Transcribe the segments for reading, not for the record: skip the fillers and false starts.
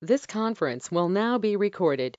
This conference will now be recorded.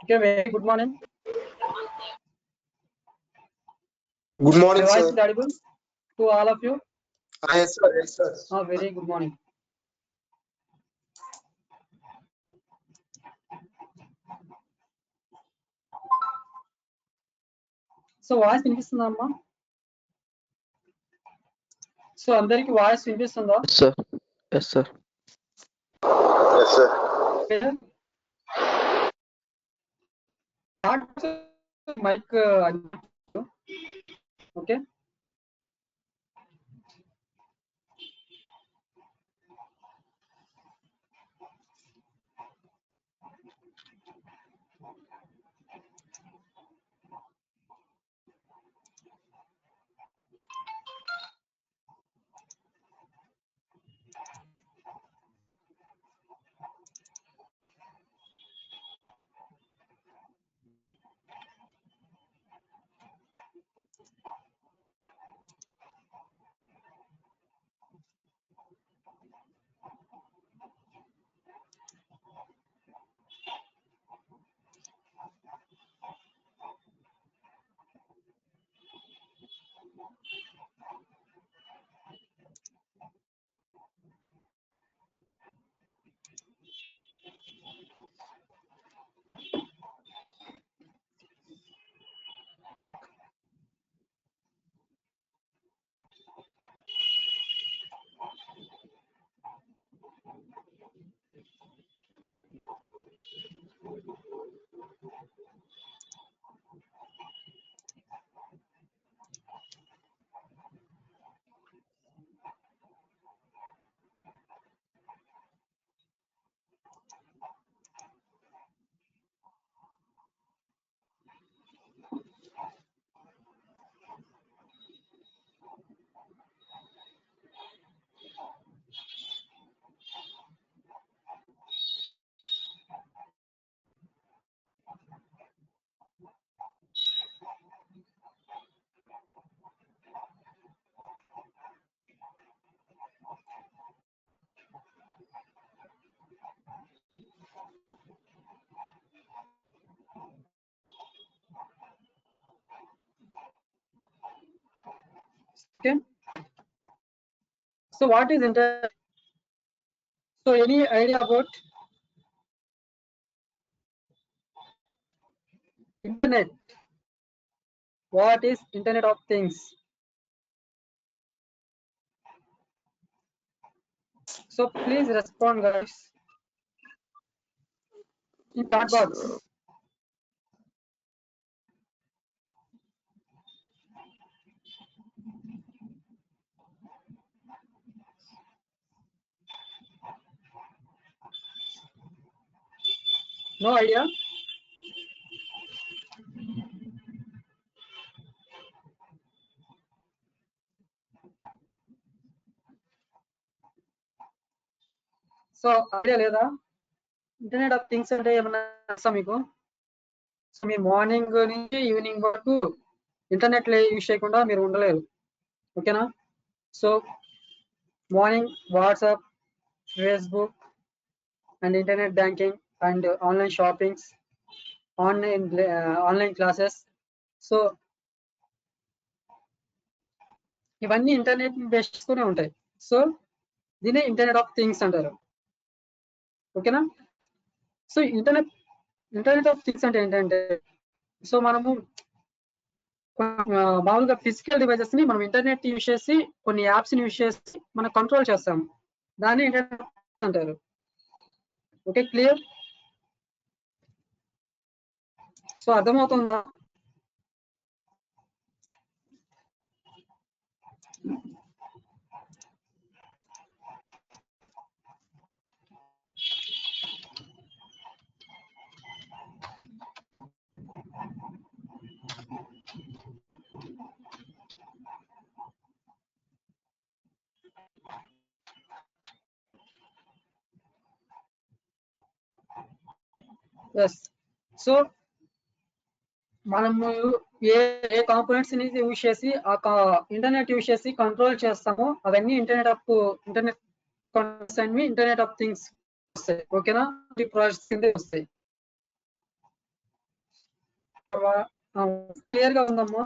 Okay, very good morning. Good morning, My voice sir. is audible to all of you. Yes, sir. Yes, sir. Very good morning. So voice వినిపిస్తుందా అమ్మా? So అందరికి voice వినిపిస్తుందా? Yes, sir. Yes, sir. Mike okay. Okay. So what is internet? So any idea about internet? What is Internet of Things? So please respond, guys, in chat box. No idea? So idea లేదా? Internet of things అంటే ఏమన్నా తెలుసా మీకు? So మీ morning నుంచి evening వరకు internet use చేయకుండా మీరు ఉండలేరు. ఓకేనా? So morning WhatsApp, Facebook and internet banking and online shoppings, online classes, so ఇవన్నీ ఇంటర్నెట్ బేస్ చేసుకునే ఉంటాయి. సో దీనే ఇంటర్నెట్ ఆఫ్ థింగ్స్ అంటారు. ఓకేనా? సో ఇంటర్నెట్ ఆఫ్ థింగ్స్ అంటే ఏంటంటే, సో మనము మామూలుగా ఫిజికల్ డివైజెస్ ని మనం ఇంటర్నెట్ యూజ్ చేసి కొన్ని యాప్స్ ని యూజ్ చేసి మనం కంట్రోల్ చేస్తాం. దాన్ని ఇంటర్నెట్ అంటారు. Okay, clear? సో అర్థమవుతుందా? ఎస్. సో మనము ఏ కాంపోనెంట్స్ ని యూజ్ చేసి ఇంటర్నెట్ యూజ్ చేసి కంట్రోల్ చేస్తామో అవన్నీ ఇంటర్నెట్ ఆఫ్ థింగ్స్ వస్తాయి. ఓకేనా? ప్రాసెస్ కింద వస్తాయి. క్లియర్ గా ఉందమ్మా.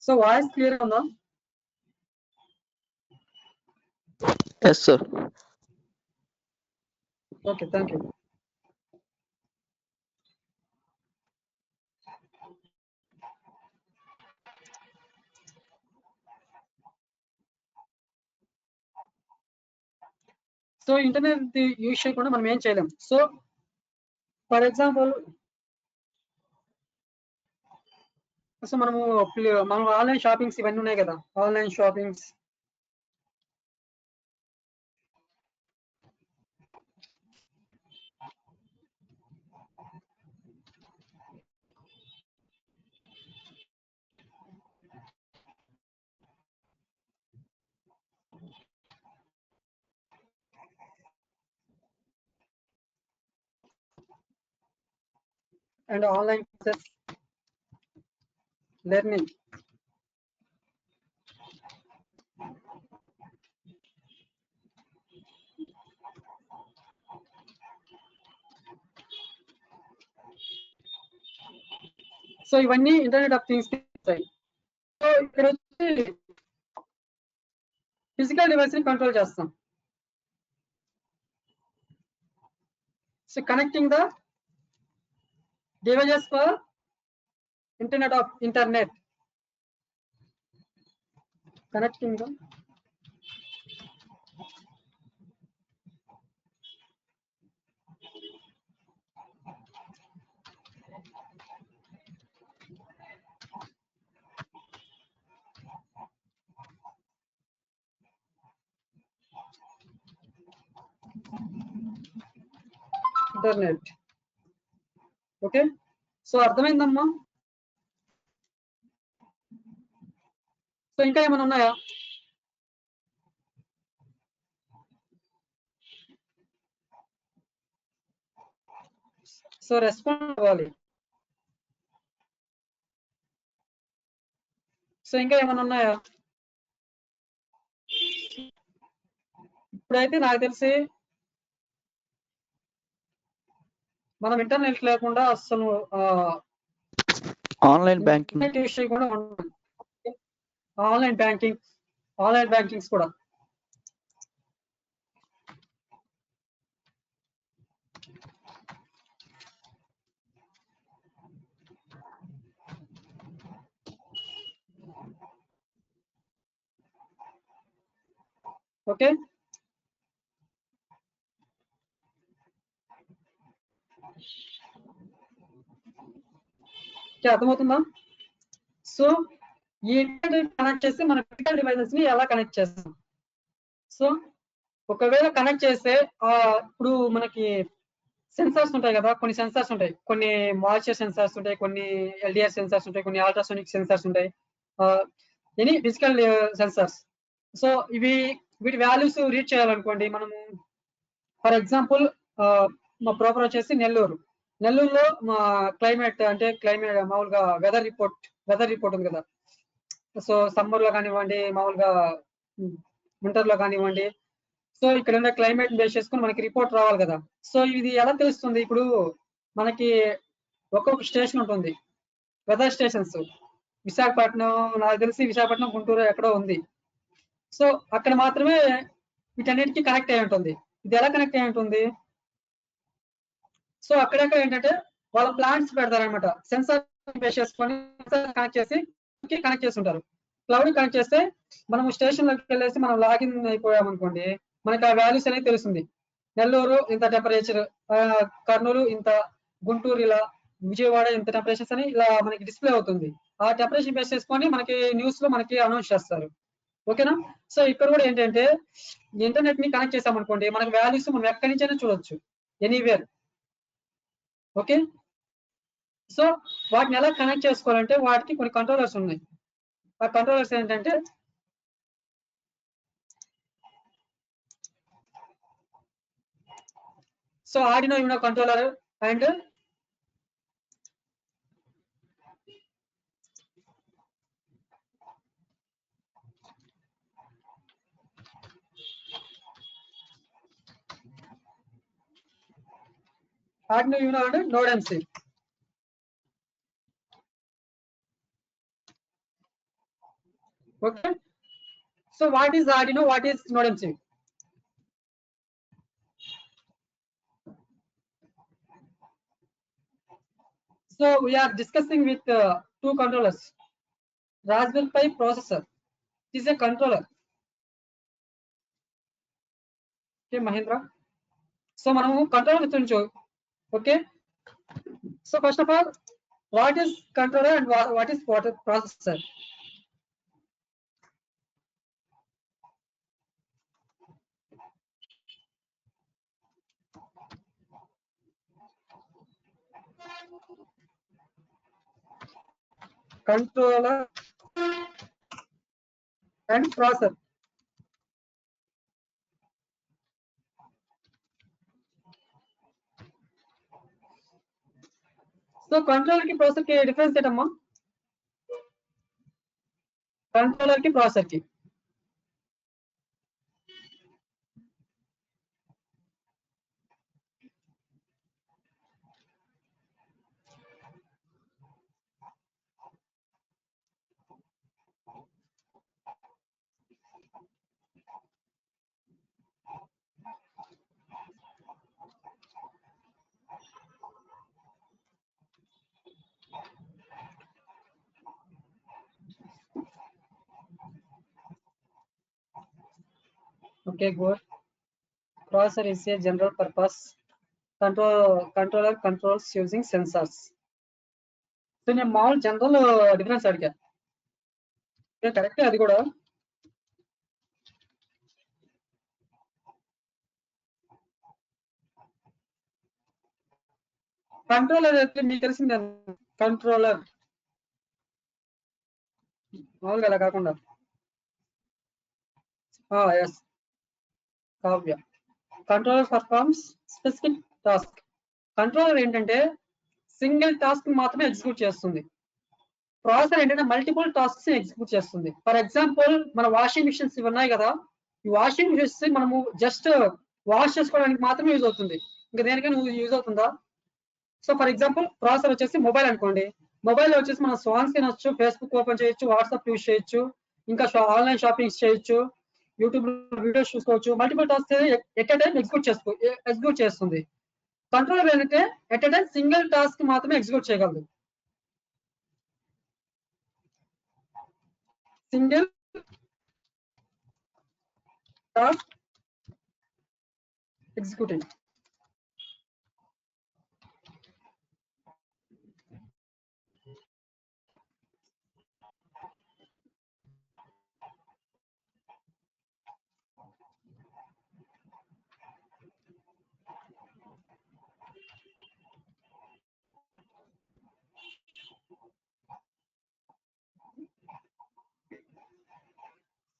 సో వాయిస్ క్లియర్ ఉందా? Yes, sir. Okay, thank you. So internet use చేయకుండా మనం ఏం చేయలేం. సో ఫర్ ఎగ్జాంపుల్, సో మనం ఆన్లైన్ షాపింగ్స్ ఇవన్నీ ఉన్నాయి కదా, online shoppings. and online courses, learning. So ఇవన్నీ ఇంటర్నెట్ ఆఫ్ థింగ్స్ ఉంటాయి. సో ఇక్కడ వచ్చి ఫిజికల్ డివైస్ ని కంట్రోల్ చేస్తాం. So connecting the devices for internet of internet, connecting the internet. Okay, so అర్థమైందమ్మా? సో ఇంకా ఏమైనా ఉన్నాయా? సో రెస్పాండ్ అవ్వాలి. సో ఇంకా ఏమైనా ఉన్నాయా? ఇప్పుడైతే నాకు తెలిసి మనం ఇంటర్నెట్ లేకుండా అసలు Online banking. విషయం కూడా ఉంటుంది. ఆన్లైన్ బ్యాంకింగ్స్ కూడా. ఓకే, అర్థమవుతుందా? సో ఈ ఇంటర్నెట్ కనెక్ట్ చేస్తే మన ఫిజికల్ డివైసెస్ ని ఎలా కనెక్ట్ చేస్తాం? సో ఒకవేళ కనెక్ట్ చేస్తే ఇప్పుడు మనకి సెన్సార్స్ ఉంటాయి కదా, కొన్ని సెన్సార్స్ ఉంటాయి, కొన్ని మాయిశ్చర్ సెన్సార్స్ ఉంటాయి, కొన్ని ఎల్డిఆర్ సెన్సార్స్ ఉంటాయి, కొన్ని అల్ట్రాసోనిక్ సెన్సార్స్ ఉంటాయి, ఎనీ ఫిజికల్ సెన్సార్స్. సో వీటి వాల్యూస్ రీడ్ చేయాలనుకోండి మనము. ఫర్ ఎగ్జాంపుల్ మా ప్రాపర్ వచ్చేసి నెల్లూరులో మా క్లైమేట్ మామూలుగా వెదర్ రిపోర్ట్ ఉంది కదా. సో సమ్మర్ లో కానివ్వండి, మామూలుగా వింటర్ లో కానివ్వండి, సో ఇక్కడ ఉన్న క్లైమేట్ బేస్ చేసుకుని మనకి రిపోర్ట్ రావాలి కదా. సో ఇది ఎలా తెలుస్తుంది? ఇప్పుడు మనకి ఒక్కొక్క స్టేషన్ ఉంటుంది, వెదర్ స్టేషన్స్. విశాఖపట్నం, నాకు తెలిసి విశాఖపట్నం, గుంటూరు ఎక్కడో ఉంది. సో అక్కడ మాత్రమే వీటన్నిటికీ కనెక్ట్ అయి ఉంటుంది. ఇది ఎలా కనెక్ట్ అయి ఉంటుంది? సో అక్కడెక్కడ ఏంటంటే వాళ్ళ ప్లాంట్స్ పెడతారనమాట, సెన్సార్ బేస్ చేసుకొని కనెక్ట్ చేసి ఉంటారు. క్లౌడ్ కనెక్ట్ చేస్తే మనం స్టేషన్ లోకి వెళ్ళేసి మనం లాగిన్ అయిపోయామనుకోండి, మనకి ఆ వాల్యూస్ అనేది తెలుస్తుంది. నెల్లూరు ఇంత టెంపరేచర్, కర్నూలు ఇంత, గుంటూరు ఇలా, విజయవాడ ఇంత టెంపరేచర్స్ అని ఇలా మనకి డిస్ప్లే అవుతుంది. ఆ టెంపరేచర్ బేస్ చేసుకొని మనకి న్యూస్ లో మనకి అనౌన్స్ చేస్తారు. ఓకేనా? సో ఇక్కడ కూడా ఏంటంటే ఇంటర్నెట్ ని కనెక్ట్ చేసామనుకోండి, మనకి వాల్యూస్ మనం ఎక్కడి నుంచైనా చూడొచ్చు, ఎనీవేర్. ఓకే, సో వాటిని ఎలా కనెక్ట్ చేసుకోవాలంటే వాటికి కొన్ని కంట్రోలర్స్ ఉన్నాయి. ఆ కంట్రోలర్స్ ఏంటంటే so Arduino Uno controller and Arduino Uno and Node MC. Okay. So what is Arduino? What is Node MC? So we are discussing with two controllers. Raspberry Pi processor is a controller. Okay, Mahindra. So manamu controller gurinchi. Okay. So first of all, what is controller and what is processor? Controller and processor. So controller ki processor ki difference etamma? Controller ki processor ki. Okay, good. Processor is a general purpose controller controls using sensors. So నేను మామూలు general difference అడిగా correct అది కూడా controller అయితే మీకు తెలిసింది controller మామూలుగా అలా కాకుండా yes Kavya controller performs specific task controller ఏంటంటే సింగిల్ టాస్క్ మాత్రమే ఎగ్జిక్యూట్ చేస్తుంది ప్రాసెసర్ ఏంటంటే మల్టిపుల్ టాస్క్స్ ఎగ్జిక్యూట్ చేస్తుంది ఫర్ ఎగ్జాంపుల్ మన వాషింగ్ మిషన్స్ ఇవి ఉన్నాయి కదా ఈ వాషింగ్ మిషన్స్ మనము జస్ట్ వాష్ చేసుకోవడానికి మాత్రమే యూజ్ అవుతుంది ఇంకా దేనికైనా యూజ్ అవుతుందా సో ఫర్ ఎగ్జాంపుల్ ప్రాసెసర్ వచ్చేసి మొబైల్ అనుకోండి మొబైల్లో వచ్చేసి మనం సాంగ్స్ తినొచ్చు ఫేస్బుక్ ఓపెన్ చేయొచ్చు వాట్సాప్ యూజ్ చేయొచ్చు ఇంకా ఆన్లైన్ షాపింగ్ చేయొచ్చు యూట్యూబ్ వీడియోస్ చూసుకోవచ్చు multiple task at a time execute చేస్తుంది కంట్రోలర్ ఏంటంటే at a time single task మాత్రమే ఎగ్జిక్యూట్ చేయగలదు single task executing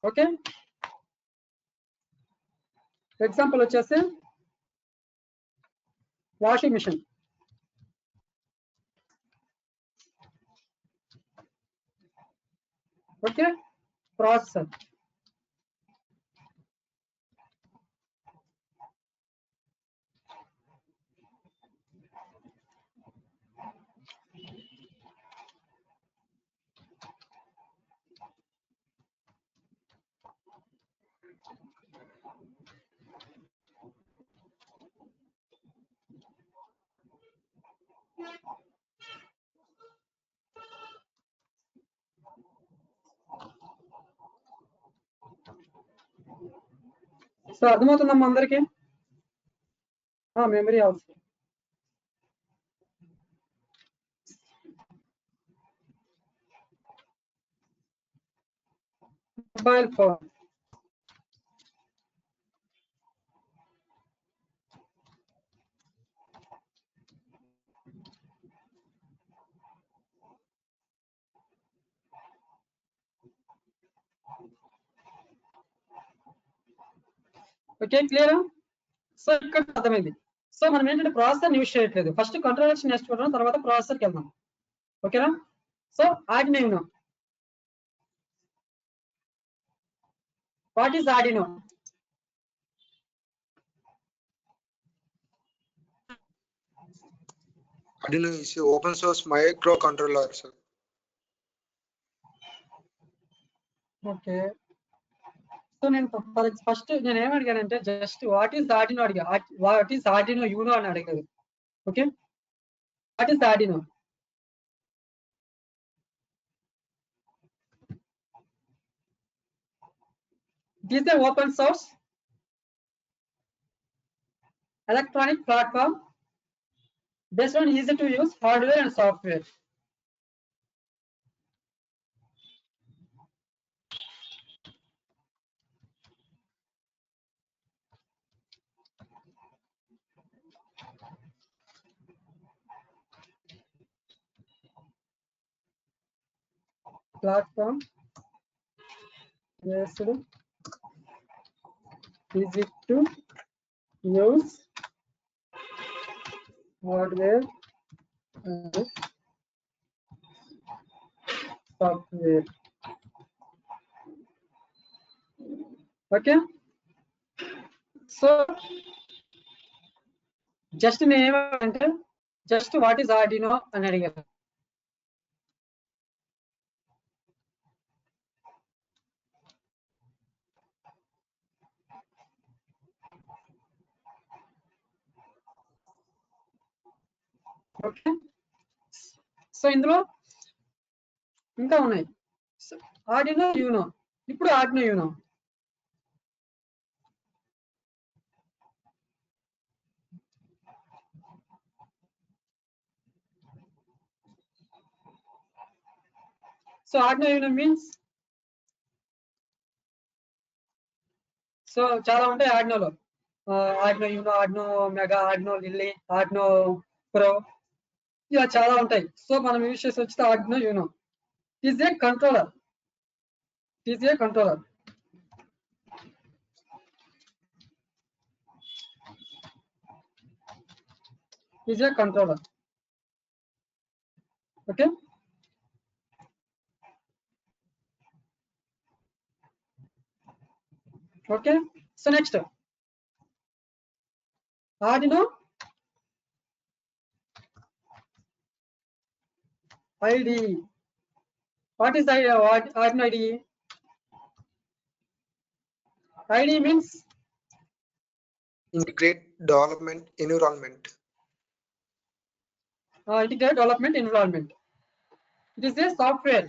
okay example వచ్చేసి washing machine okay processor so అర్థమవుతుందమ్మా అందరికి మెమరీ అవసరం mobile phone okay, clear? So ఇక్కడ అర్థమైంది. సో మనం ఏంటంటే ప్రాసెసర్ యూజ్ చేయట్లేదు. ఫస్ట్ కంట్రోలర్స్ నేర్చుకుంటాం, తర్వాత ప్రాసెసర్కి వెళ్దాం. ఓకేనా? So Arduino. What is Arduino? Arduino is a open source microcontroller, sir. Okay, so నేను ఫస్ట్ నేను ఏం అడిగానంటే జస్ట్ వాట్ ఈస్ ఆర్డినో అడిగా. వాట్ ఈస్ ఆర్డినో యూనో అని అడిగాను. Okay, what is Arduino? It is an open source electronic platform based on easy to use hardware and software. Platform based easy to use hardware and software. Okay, so just name అంటే just what is Arduino అని అడిగారు. Okay, so ఇందులో ఇంకా ఉన్నాయి. Arduino Uno. ఇప్పుడు Arduino Uno. So Arduino Uno means, so చాలా ఉంటాయి ఆర్డినోలో. Arduino Uno, Arduino Mega, Arduino Lily, Arduino Pro, ఇలా చాలా ఉంటాయి. సో మనం యూజ్ చేసి వచ్చితే Arduino Uno. Is a controller. Is a controller. Is a controller. Okay, okay, so next Arduino IDE. What is Arduino IDE? IDE means Integrate development environment. integrated development environment. It is a software.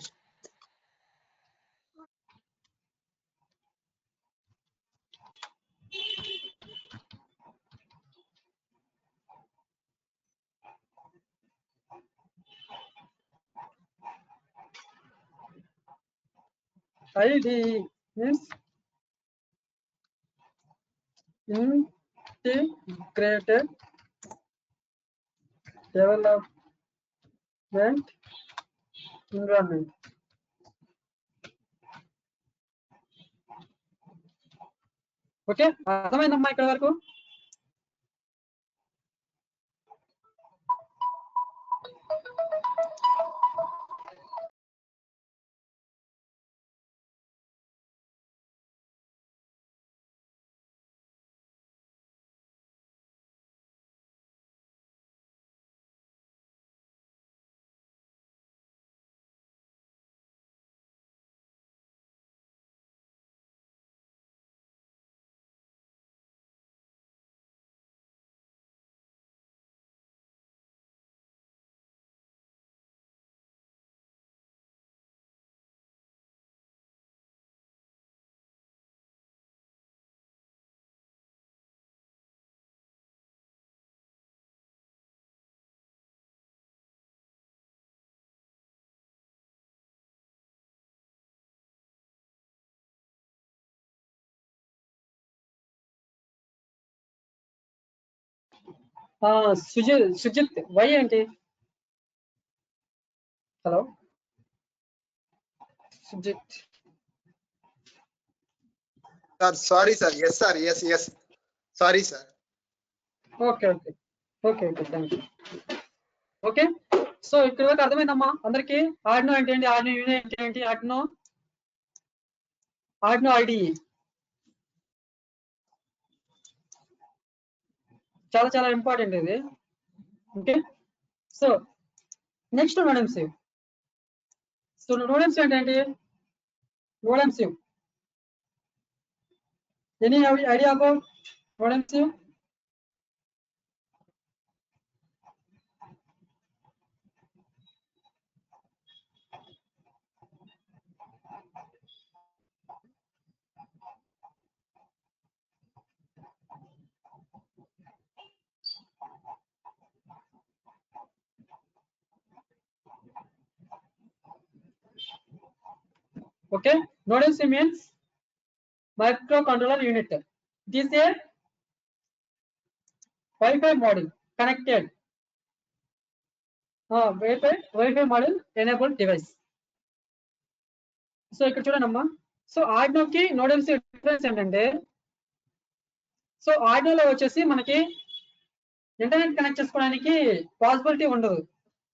IDE means integrated development environment. Okay, అర్థమైందమ్మా ఇక్కడ వరకు? Sujith why ఏంటి? Hello Sujith. Sir, sorry, sir. Yes, sir. Yes, yes. Sorry, sir. Okay okay okay okay thank you. Okay, so ఇక్కడ వరకు అర్థమైందమ్మా అందరికి? Arduino అంటే ఏంటి, ఆర్డినో యూనో అంటే ఏంటి, ఆర్డినో ఐడిఈ చాలా చాలా ఇంపార్టెంట్ ఇది. Okay, so next node MCU. So node MCU అంటే ఏంటి? Node MCU, any idea about node MCU? Okay, node MCU means microcontroller unit. It is a Wi-Fi module connected. Wi-Fi module enabled device. So ఇక్కడ చూడండి, so ఆర్డినోకి node ఎంసియు difference ఏంటంటే, so ఆర్డినోలో వచ్చేసి మనకి internet connect చేసుకోవడానికి possibility ఉండదు.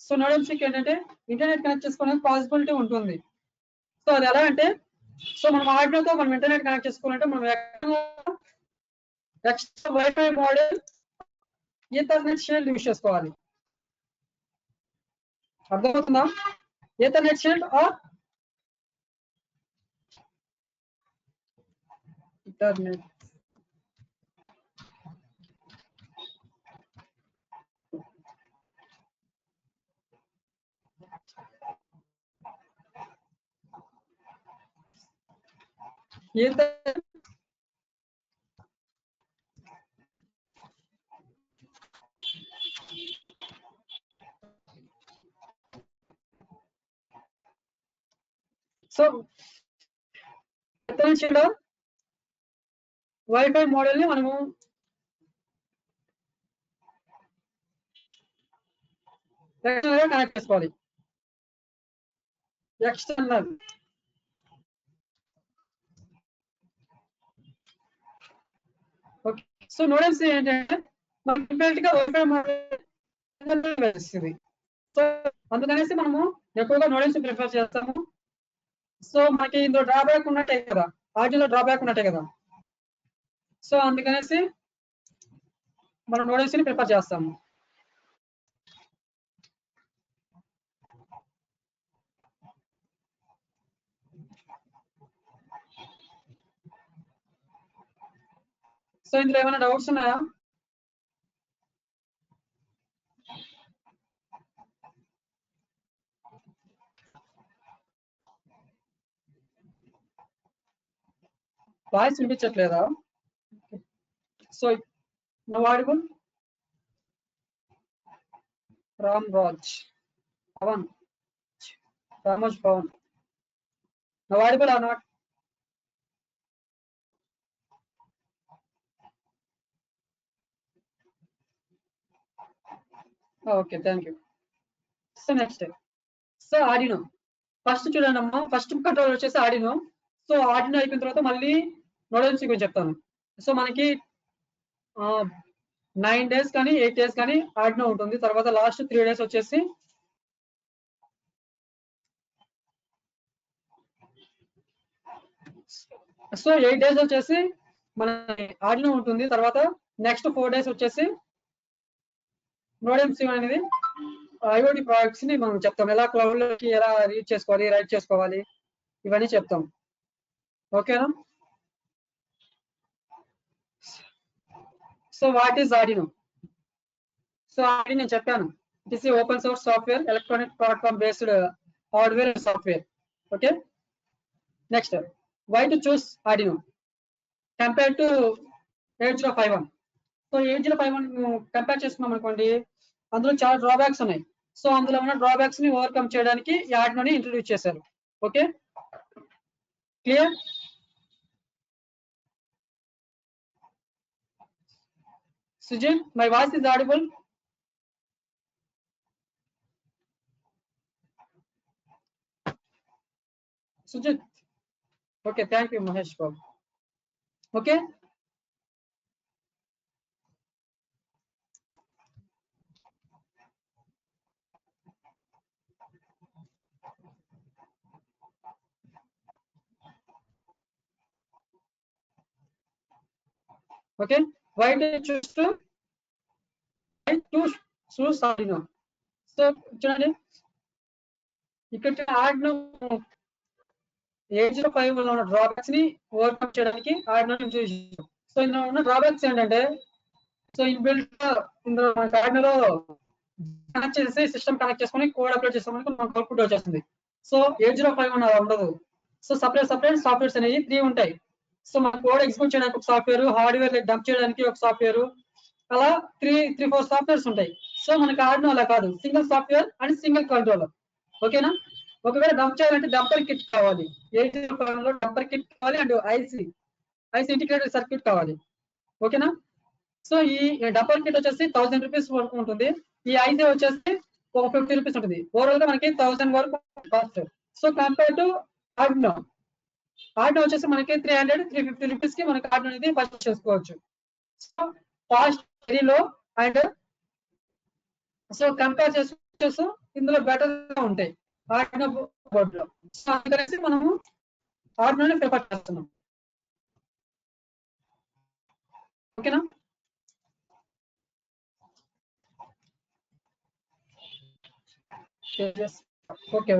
So node ఎంసియూకి ఏంటంటే internet connect చేసుకోవడానికి possibility ఉంటుంది. సో అది ఎలా అంటే, సో మనం ఆర్డినోతో మనం ఇంటర్నెట్ కనెక్ట్ చేసుకోవాలంటే మనం extra wifi model ethernet shield use చేసుకోవాలి. అర్థమవుతుందా? Ethernet shield or ethernet. So wifi model ని మనము ఎక్స్టర్నల్ గా కనెక్ట్ చేసుకోవాలి. External okay. So node MCU ఏంటంటే మనకి డిఫరెంట్ గా వైఫై మోడల్ వేస్తుంది. సో అందుకనేసి మనము ఎక్కువగా నోడ్ ఎంసియు ప్రిఫర్ చేస్తాము. సో మనకి ఇందులో డ్రాబ్యాక్ ఉన్నట్టే కదా, ఆర్డినోలో డ్రాబ్యాక్ ఉన్నట్టే కదా. సో అందుకనేసి మనం నోడ్ ఎంసియూని ప్రిఫర్ చేస్తాము. సో ఇందులో ఏమైనా డౌట్స్ ఉన్నాయా? వాయిస్ వినిపించట్లేదా? So now audible? Ramaraj Pavan, Ramoj Pavan, now audible or not? Okay, thank you. So next, so Arduino first చూడండి అమ్మా, ఫస్ట్ కంట్రోల్ వచ్చేసి ఆర్డినో. సో ఆర్డినో అయిపోయిన తర్వాత మళ్ళీ నోడ్ ఎంసియు గురించి చెప్తాను. సో మనకి 9 days కానీ 8 days కానీ ఆర్డినో ఉంటుంది. తర్వాత లాస్ట్ 3 days వచ్చేసి సో 8 days వచ్చేసి మన ఆర్డినో ఉంటుంది. తర్వాత నెక్స్ట్ 4 days వచ్చేసి నోడ్ ఎంసియు అనేది ఐఓటి ప్రాజెక్ట్స్ ని మనం చెప్తాం, ఎలా క్లౌడ్ లోకి ఎలా రీడ్ చేసుకోవాలి, రైట్ చేసుకోవాలి, ఇవన్నీ చెప్తాం. ఓకేనా? So what is Arduino? So Arduino నేను చెప్పాను, it is open source software, electronic platform based hardware and software. Okay, next, why to choose Arduino compare to 8051? So 8051 compare చేసుకున్నాం అనుకోండి, అందులో చాలా డ్రాబ్యాక్స్ ఉన్నాయి. సో అందులో ఉన్న డ్రాబ్యాక్స్ ని ఓవర్కమ్ చేయడానికి ఈ ఆర్డినోని ఇంట్రొడ్యూస్ చేశారు. Okay, clear? Sujit, my voice is audible? Sujit, okay, thank you Mahesh Babu. Okay, okay, why do you choose to choose Arduino? So చూడండి ఇక్కడ Arduino 805 లో ఉన్న డ్రాబ్యాక్స్ ని ఓవర్కమ్ చేయడానికి Arduino యూజ్ చేసాం. సో ఇందులో ఉన్న డ్రాబ్యాక్స్ ఏంటంటే, సో ఇన్బిల్ట్ ఇందులో మనకి Arduino కనెక్ట్ చేసి సిస్టమ్ కనెక్ట్ చేసుకొని కోడ్ అప్లోడ్ చేస్తామని మనకు అవుట్పుట్ వచ్చేస్తుంది. సో 805 అలా ఉండదు. సో సపరేట్ సాఫ్ట్వేర్స్ అనేవి 3 ఉంటాయి. సో మన కోడ్ ఎగ్జిక్యూట్ చేయడానికి ఒక సాఫ్ట్వేర్, హార్డ్వేర్ డంప్ చేయడానికి ఒక సాఫ్ట్వేర్, అలా 3-4 సాఫ్ట్వేర్స్ ఉంటాయి. సో మనకి Arduino అలా కాదు, single software and single controller. ఓకేనా? ఒకవేళ డంప్ చేయాలంటే డంపర్ కిట్ కావాలి, 805 లో డంపర్ కిట్ కావాలి అండ్ ఐసీ ఇంటిగ్రేటెడ్ సర్క్యూట్ కావాలి. ఓకేనా? సో ఈ డంపర్ కిట్ వచ్చేసి 1000 రూపీస్ వరకు ఉంటుంది. ఈ ఐసీ వచ్చేసి ఒక 50 రూపీస్ ఉంటుంది. ఓవరాల్ గా మనకి 1000 వరకు cost. So compare to Arduino వచ్చేసి మనకి 300-350 రూపీస్ కి మనకి Arduino అనేది పర్చేస్ చేసుకోవచ్చు. So cost very low and so compare చేసి ఇందులో బెటర్ గా ఉంటాయి Arduino బోర్డ్ లో. సో అందుకనేసి మనము Arduino ప్రిఫర్ చేస్తున్నాం. ఓకేనా? ఓకే.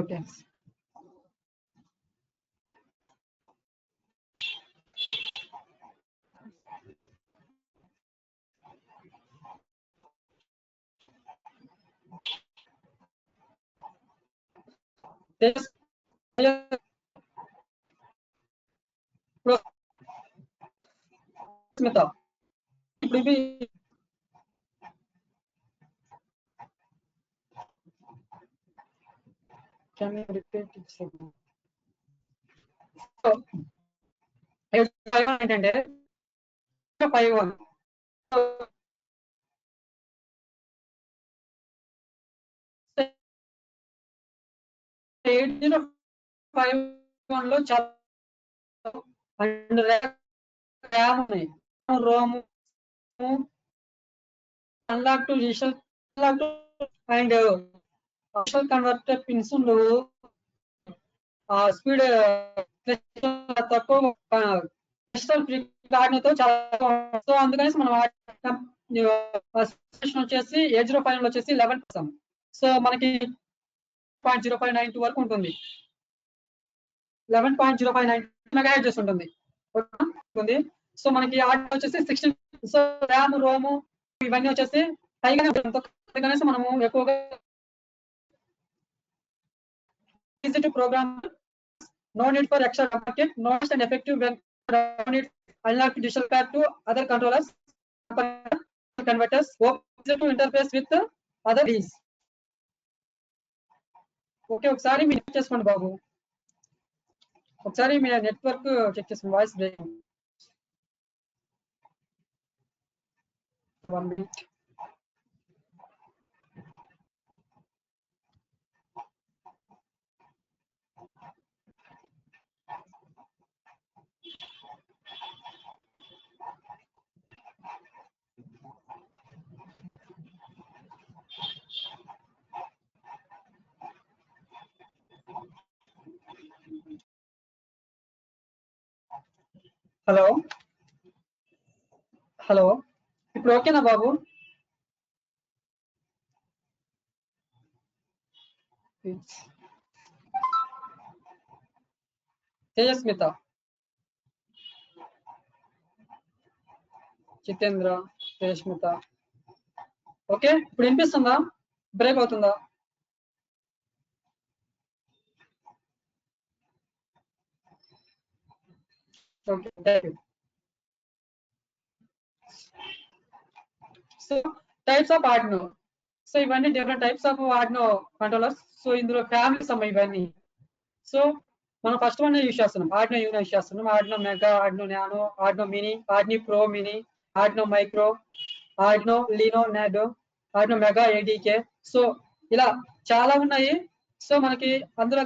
స్మిత, ఇప్పుడు ఇవి can you repeat it? So 805 ఏంటంటే 51 8051 లో చాలా అండ్ ర్యామ్ ఉన్నాయి, Rome, unlock to digital and digital converter pins ఉండవు. స్పీడ్ తక్కువ, డిజిటల్ Arduino చాలా. సో అందుకనేసి మనం వచ్చేసి 805 వచ్చేసి 11. సో మనకి 0.0592 వరకు ఉంటుంది. 11.059 మెగాహెర్ట్జ్ ఉంటుంది. సో మనకి Arduino వచ్చేసి 16. సో ర్యామ్, రోమ్ ఇవన్నీ వచ్చేసి పైగానే ఉంటుంది. అందుకనేసి మనము ఎక్కువగా easy to program, no need for extra market, no and effective when no need unlock digital pad to other controllers, converters, easy to interface with other keys. Okay, ఒకసారి మీరు check చేసుకోండి బాబు, ఒకసారి మీ నెట్వర్క్ చెక్ చేసుకోండి. Voice break. 1 minute. Hello, ఇప్పుడు ఓకేనా బాబు? తేజస్మిత, Jitendra, తేజస్మిత. Okay, ఇప్పుడు వినిపిస్తుందా? Break అవుతుందా? Okay, thank you. So types of Arduino. So ఇవన్నీ different types of Arduino controllers. So ఇందులో ఫ్యామిలీస్ అమ్మాయి ఇవన్నీ. సో మనం ఫస్ట్ వన్ యూజ్ చేస్తున్నాం, Arduino Uno యూజ్ చేస్తున్నాం. Arduino Mega, Arduino Nano, Arduino Mini, Arduino Pro Mini, Arduino Micro, Arduino Lino Nano, Arduino Mega ADK. So ఇలా చాలా ఉన్నాయి. So మనకి అందులో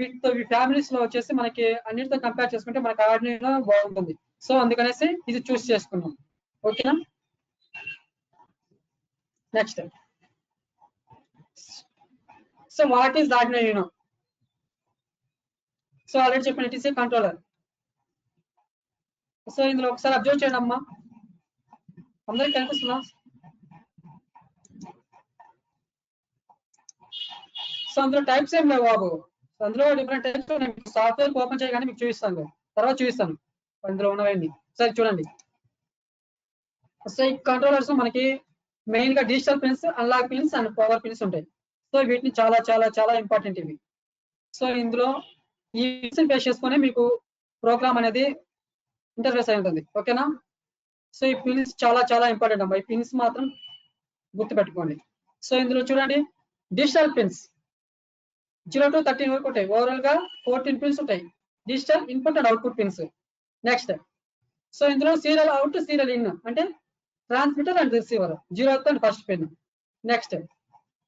వీటితో ఫ్యామిలీస్ లో వచ్చేసి మనకి అన్నిటితో కంపేర్ చేసుకుంటే మనకి Arduino బాగుంటుంది. సో అందుకనేసి ఇది చూస్ చేసుకున్నాం. ఓకేనా? Next, so what is Arduino Uno? So already చెప్పిన it is a controller. So ఇందులో ఒకసారి అబ్జర్వ్ చేయండి అమ్మా. అందరికి కనిపిస్తుందా? సో అందులో టైప్స్ ఏం లేవు బాబు. అందులో డిఫరెంట్ టైప్స్ నేను సాఫ్ట్వేర్ ఓపెన్ చేయగానే మీకు చూపిస్తాను, తర్వాత చూపిస్తాను అందులో ఉన్నవన్నీ. సరే చూడండి. సో ఈ కంట్రోలర్స్ మనకి మెయిన్ గా digital pins, unlock pins and power pins ఉంటాయి. సో వీటిని చాలా చాలా చాలా ఇంపార్టెంట్ ఇవి. సో ఇందులో ఈ పిన్స్ బేస్ చేసుకొని మీకు ప్రోగ్రామ్ అనేది ఇంటర్ఫేస్ అయి ఉంటుంది. ఓకేనా? సో ఈ పిన్స్ చాలా చాలా ఇంపార్టెంట్ అమ్మా. ఈ పిన్స్ మాత్రం గుర్తుపెట్టుకోండి. సో ఇందులో చూడండి, డిజిటల్ పిన్స్ 0 to 13 వరకు ఉంటాయి. ఓవరాల్ గా 14 పిన్స్ ఉంటాయి. Digital input and output pins. Next, so ఇందులో సీరియల్ అవుట్, సీరియల్ ఇన్ అంటే transmitter and receiver, 0th and first pin. Next,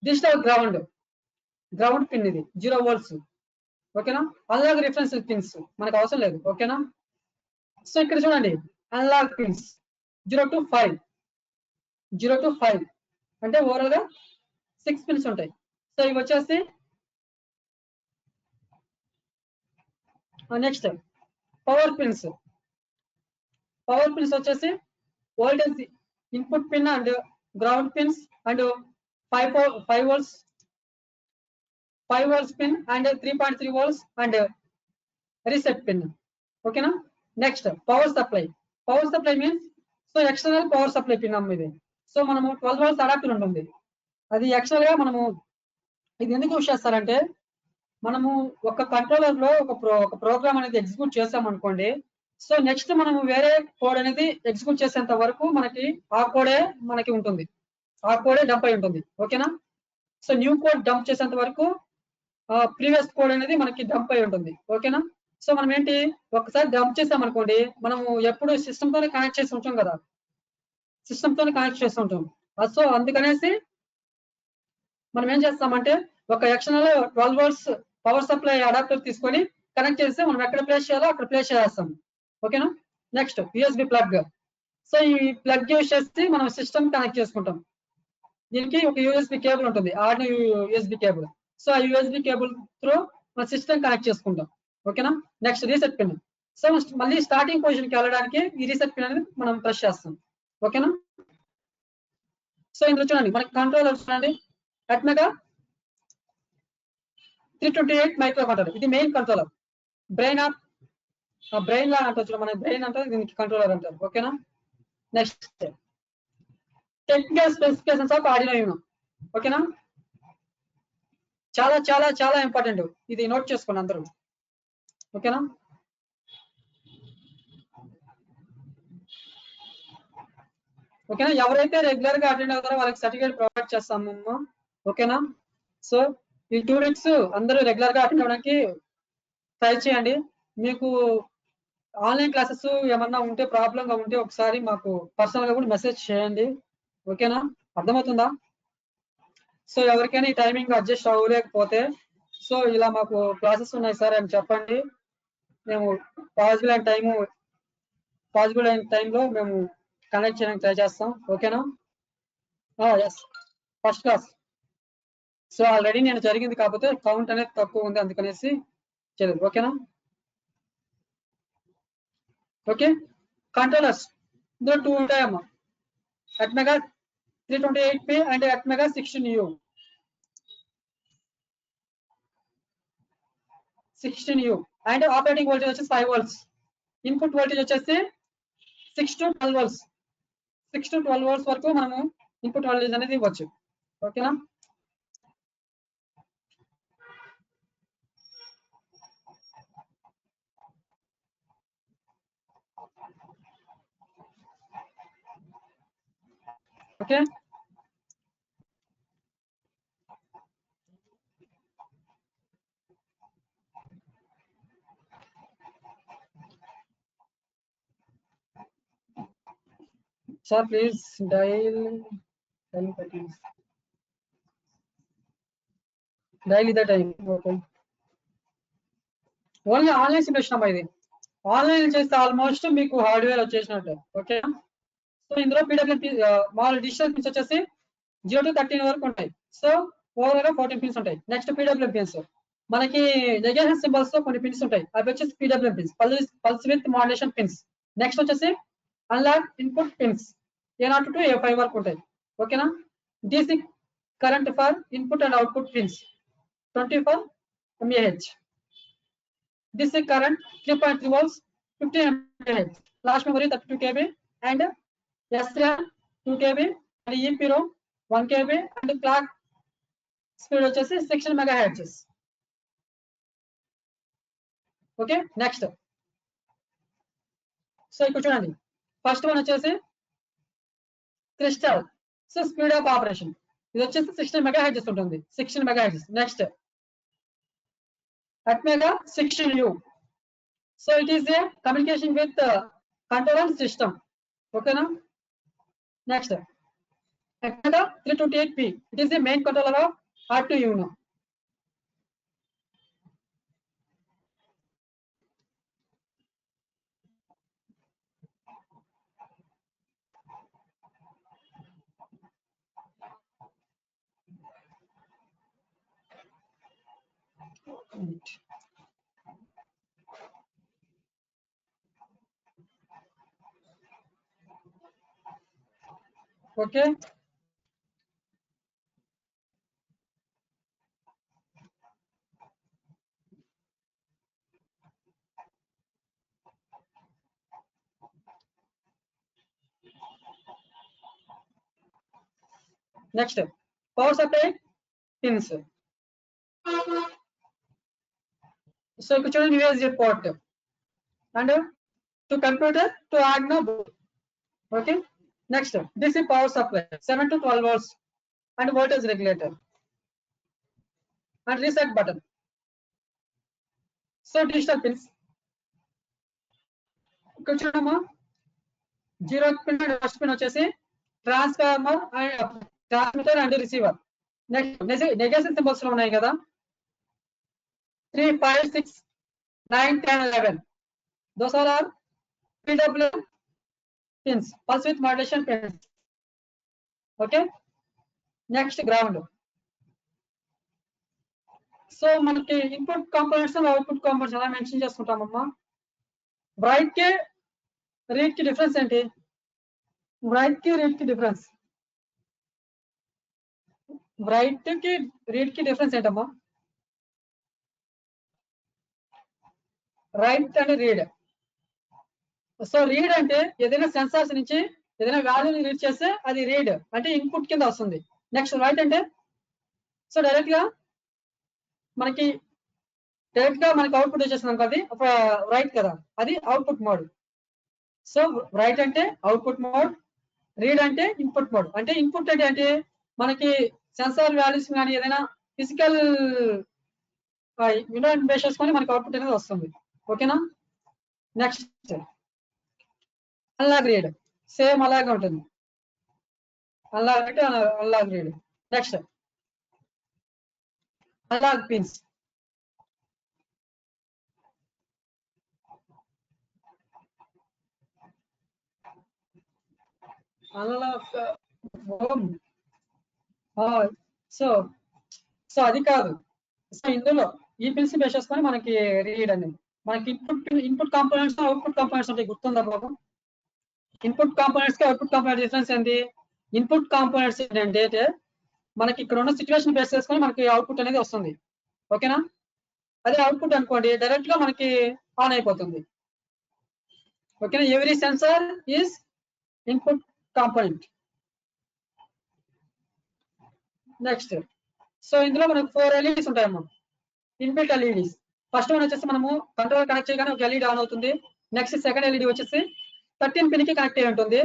digital ground pin, ఇది 0 volts. ఓకేనా? అన్లాక్ రిఫరెన్స్ పిన్స్ మనకు అవసరం లేదు. ఓకేనా? సో ఇక్కడ చూడండి, అన్లాక్ పిన్స్ 0 to 5 అంటే ఓవరాల్ గా 6 పిన్స్ ఉంటాయి. సో ఇవి వచ్చేసి నెక్స్ట్ పవర్ పిన్స్ వచ్చేసి voltage input pin and ground pins and 5 volts pin and 3.3 volts and reset pin. ఓకేనా? Next power supply means so external power supply pin అమ్మ ఇది. So మనము 12 volts అడాప్టర్ ఉంటుంది. అది యాక్చువల్ గా మనము ఇది ఎందుకు యూస్ చేస్తారంటే, మనము ఒక కంట్రోలర్ లో ఒక ప్రోగ్రామ్ అనేది ఎగ్జిక్యూట్ చేసాం అనుకోండి. సో నెక్స్ట్ మనము వేరే కోడ్ అనేది ఎగ్జిక్యూట్ చేసేంత వరకు మనకి ఆ కోడే మనకి ఉంటుంది, ఆ కోడే డంప్ అయి ఉంటుంది. ఓకేనా? సో న్యూ కోడ్ డంప్ చేసేంత వరకు ప్రీవియస్ కోడ్ అనేది మనకి డంప్ అయి ఉంటుంది. ఓకేనా? సో మనం ఏంటి, ఒకసారి డంప్ చేసాం అనుకోండి, మనము ఎప్పుడు సిస్టమ్ తోనే కనెక్ట్ చేసి ఉంటాం కదా, సో అందుకనేసి మనం ఏం చేస్తామంటే ఒక external 12 volts power supply adapter తీసుకొని కనెక్ట్ చేస్తే మనం ఎక్కడ ప్లేస్ చేయాలో అక్కడ ప్లేస్ చేస్తాం. ఓకేనా? Next USB plug. సో ఈ ప్లగ్ యూస్ చేసి మనం సిస్టమ్ కనెక్ట్ చేసుకుంటాం. దీనికి ఒక యూఎస్బి కేబుల్ ఉంటుంది, ఆర్డినో యూఎస్బి కేబుల్. సో ఆ యూఎస్బి కేబుల్ త్రూ మన సిస్టమ్ కనెక్ట్ చేసుకుంటాం. ఓకేనా? Next reset pin. సో మళ్ళీ స్టార్టింగ్ పొజిషన్ కి వెళ్ళడానికి ఈ రీసెట్ పిన్ అనేది మనం ప్రెస్ చేస్తాం. ఓకేనా? సో ఇందులో చూడండి, మనకి కంట్రోలర్ చూడండి, అట్మెగా 328 మైక్రో కంట్రోలర్. ఇది మెయిన్ కంట్రోలర్. బ్రెయిన్ లా అంటారు, మన బ్రెయిన్ అంటే దీనికి కంట్రోలర్ అంటారు. ఓకేనా? Next technical specifications of Arduino Uno. ఓకేనా? చాలా చాలా చాలా ఇంపార్టెంట్, ఇది నోట్ చేసుకోండి అందరూ. ఓకేనా? ఎవరైతే రెగ్యులర్ గా అటెండ్ అవుతారో వాళ్ళకి సర్టిఫికేట్ ప్రొవైడ్ చేస్తాము. ఓకేనా? సో ఈ 2 weeks అందరూ రెగ్యులర్ గా అటెండ్ అవ్వడానికి ట్రై చేయండి. మీకు ఆన్లైన్ క్లాసెస్ ఏమన్నా ఉంటే ప్రాబ్లం గా ఉంటే ఒకసారి మాకు పర్సనల్ గా కూడా మెసేజ్ చేయండి. ఓకేనా? అర్థమవుతుందా? సో ఎవరికైనా ఈ టైమింగ్ అడ్జస్ట్ అవ్వలేకపోతే సో ఇలా మాకు క్లాసెస్ ఉన్నాయి సార్ అని చెప్పండి. మేము పాసిబుల్ అయిన టైంలో మేము కనెక్ట్ చేయడానికి ట్రై చేస్తాం. ఓకేనా? Yes, first class. So already నేను జరిగింది, కాకపోతే కౌంట్ అనేది తక్కువ ఉంది, అందుకనేసి చేయలేదు. ఓకేనా? ఓకే, కంట్రోలర్స్ ఇందులో 2 ఉంటాయమ్మా, ATmega 328P and ATmega 16U. And operating voltage వచ్చేసి 5 volts. ఇన్పుట్ వోల్టేజ్ వచ్చేసి 6 to 12 volts. 6 to 12 volts వరకు మనము ఇన్పుట్ వోల్టేజ్ అనేది ఇవ్వచ్చు. ఓకేనా? Okay, sir please dial the time. Okay, only online simulation అమ్మా ఇది. ఆన్లైన్ చేస్తే ఆల్మోస్ట్ మీకు హార్డ్వేర్ వచ్చేసినట్టు. ఓకే, సో ఇందులో పీడబ్ల్యూఎం మామూలు డిజిటల్ పిన్స్ వచ్చేసి 0 to 13 వరకు ఉంటాయి. సో ఓవరాల్ గా 14 పిన్స్ ఉంటాయి. నెక్స్ట్ పీడబ్ల్యూఎం పిన్స్, మనకి నెగేషన్ సింబల్స్ తో కొన్ని పిన్స్ ఉంటాయి, అవి వచ్చేసి PWM pins, pulse width modulation pins. Next వచ్చేసి analog input pins, A0 to A5 వరకు ఉంటాయి. ఓకేనా? DC current for input and output pins 24 mAh. DC current 3.3 volts 15 mAh. Flash memory 32 KB and SRAM 2 KB and EEPROM 1 KB and clock speed వచ్చేసి 16 MHz. Okay, next. So ఇక్కడ చూడండి, first one వచ్చేసి crystal. So speed of operation ఇది వచ్చేసి 16 MHz ఉంటుంది. 16 MHz. Next Atmega 16U. So it is a communication with control system. Okay now. Next, Atmega 328P. It is the main controller of Arduino. Okay. Next, power supply pins. So you can use a port and to computer to Arduino board. Okay. Next, DC power supply 7 to 12 volts and voltage regulator and reset button. So digital pins. ఇక్కడ చూడమ్మా, 0 pin and first pin వచ్చేసి transformer and transmitter and receiver. Next negation symbols లో ఉన్నాయి కదా, 3, 5, 6, 9, 10, 11. Those all are PWM pins, pulse width modulation pins. Okay. Next, ground. So మనకి input components output components ఎలా mention చేసుకుంటామమ్మా. Bright కి read కి difference ఏంటి? Bright కి రీడ్ కి డిఫరెన్స్, బ్రైట్ కి రీడ్ కి డిఫరెన్స్ ఏంటమ్మా? Right and read. So read అంటే ఏదైనా సెన్సార్స్ నుంచి ఏదైనా వాల్యూని రీడ్ చేస్తే అది రీడ్ అంటే ఇన్పుట్ కింద వస్తుంది. నెక్స్ట్ రైట్ అంటే సో డైరెక్ట్ గా మనకి అవుట్పుట్ వచ్చేస్తుంది. అది రైట్ కదా, అది అవుట్పుట్ మోడ్. సో రైట్ అంటే అవుట్పుట్ మోడ్, రీడ్ అంటే ఇన్పుట్ మోడ్. అంటే ఇన్పుట్ అంటే మనకి సెన్సార్ వాల్యూస్ కానీ ఏదైనా ఫిజికల్ విండో బేస్ చేసుకొని మనకి అవుట్పుట్ అనేది వస్తుంది. ఓకేనా? నెక్స్ట్ అన్లాగ్ రీడ్, సేమ్ అలాగే ఉంటుంది. అన్లాగ్ అంటే analogue read. Next analogue pins. Unlock so అది కాదు. సో ఇందులో ఈ పిన్స్ బేస్ చేసుకొని మనకి రీడ్ అనేది మనకి ఇన్పుట్ కాంపోనెంట్స్ అవుట్పుట్ కాంపోనెంట్స్ ఉంటాయి. గుర్తుందా బాబు? ఇన్పుట్ కాంపోనెంట్స్ కి అవుట్పుట్ కాంపోనెంట్ డిఫరెన్స్ ఏంటి? ఇన్పుట్ కాంపోనెంట్స్ ఏంటంటే మనకి ఇక్కడ ఉన్న సిచ్యువేషన్ బేస్ చేసుకొని మనకి అవుట్పుట్ అనేది వస్తుంది. ఓకేనా? అదే అవుట్పుట్ అనుకోండి, డైరెక్ట్ గా మనకి ఆన్ అయిపోతుంది. ఓకేనా? Every sensor is input component. Next, so ఇందులో మనకు 4 LEDs ఉంటాయమ్మా, ఇన్బిల్ట్ LEDs. ఫస్ట్ వన్ వచ్చేసి మనము కంట్రోల్ కనెక్ట్ చేయగానే ఒక LED ఆన్ అవుతుంది. నెక్స్ట్ సెకండ్ LED వచ్చేసి 13 పిన్ కి కనెక్ట్ అయి ఉంటుంది.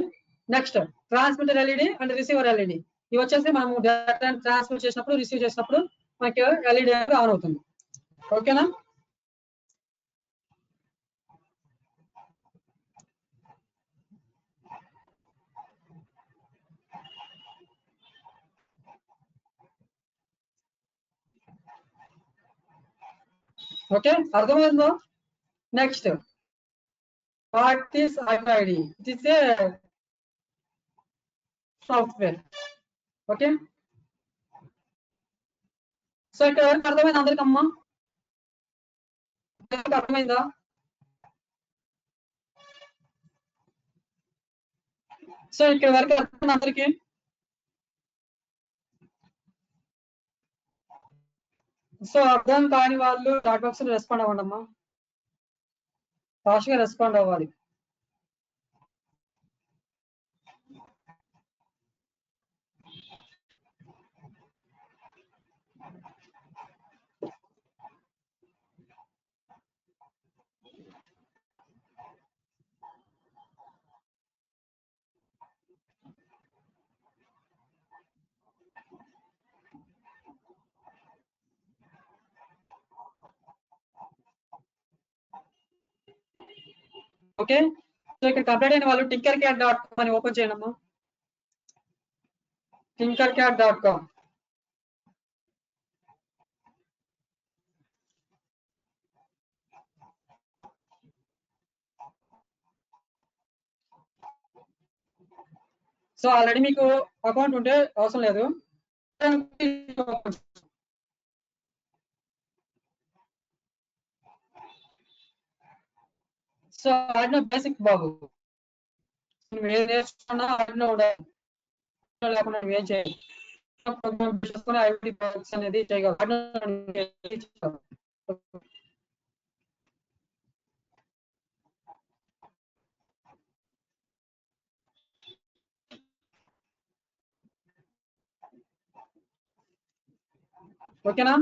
Next transmitter LED and receiver LED. ఇవి వచ్చేసి మనము డేటా ట్రాన్స్మిట్ చేసినప్పుడు రిసీవ్ చేసినప్పుడు మనకి LED ఆన్ అవుతుంది. ఓకేనా? ఓకే, అర్థమైందో? Next, what is RFID? It is a software. Okay, so ఇక్కడ వరకు అర్థమైంది అందరికమ్మా? అర్థమైందా? సో ఇక్కడ వరకు అర్థం అందరికి? సో అర్థం కాని వాళ్ళు చాట్ బాక్స్ లో రెస్పాండ్ అవ్వండి అమ్మా, ఫాస్ట్ గా రెస్పాండ్ అవ్వాలి. ఓకే, సో ఇక్కడ కంప్లీట్ అయిన వాళ్ళు tinkercad.com అని ఓపెన్ చేయండి అమ్మా. tinkercad.com. సో ఆల్రెడీ మీకు అకౌంట్ ఉంటే అవసరం లేదు. సో ఆడినో బేసిక్ బాబు, నువ్వు ఏది నేర్చుకున్నా ఆడినో లేకుండా నువ్వేం చేయాలి అనేది చేయగలరు. ఓకేనా?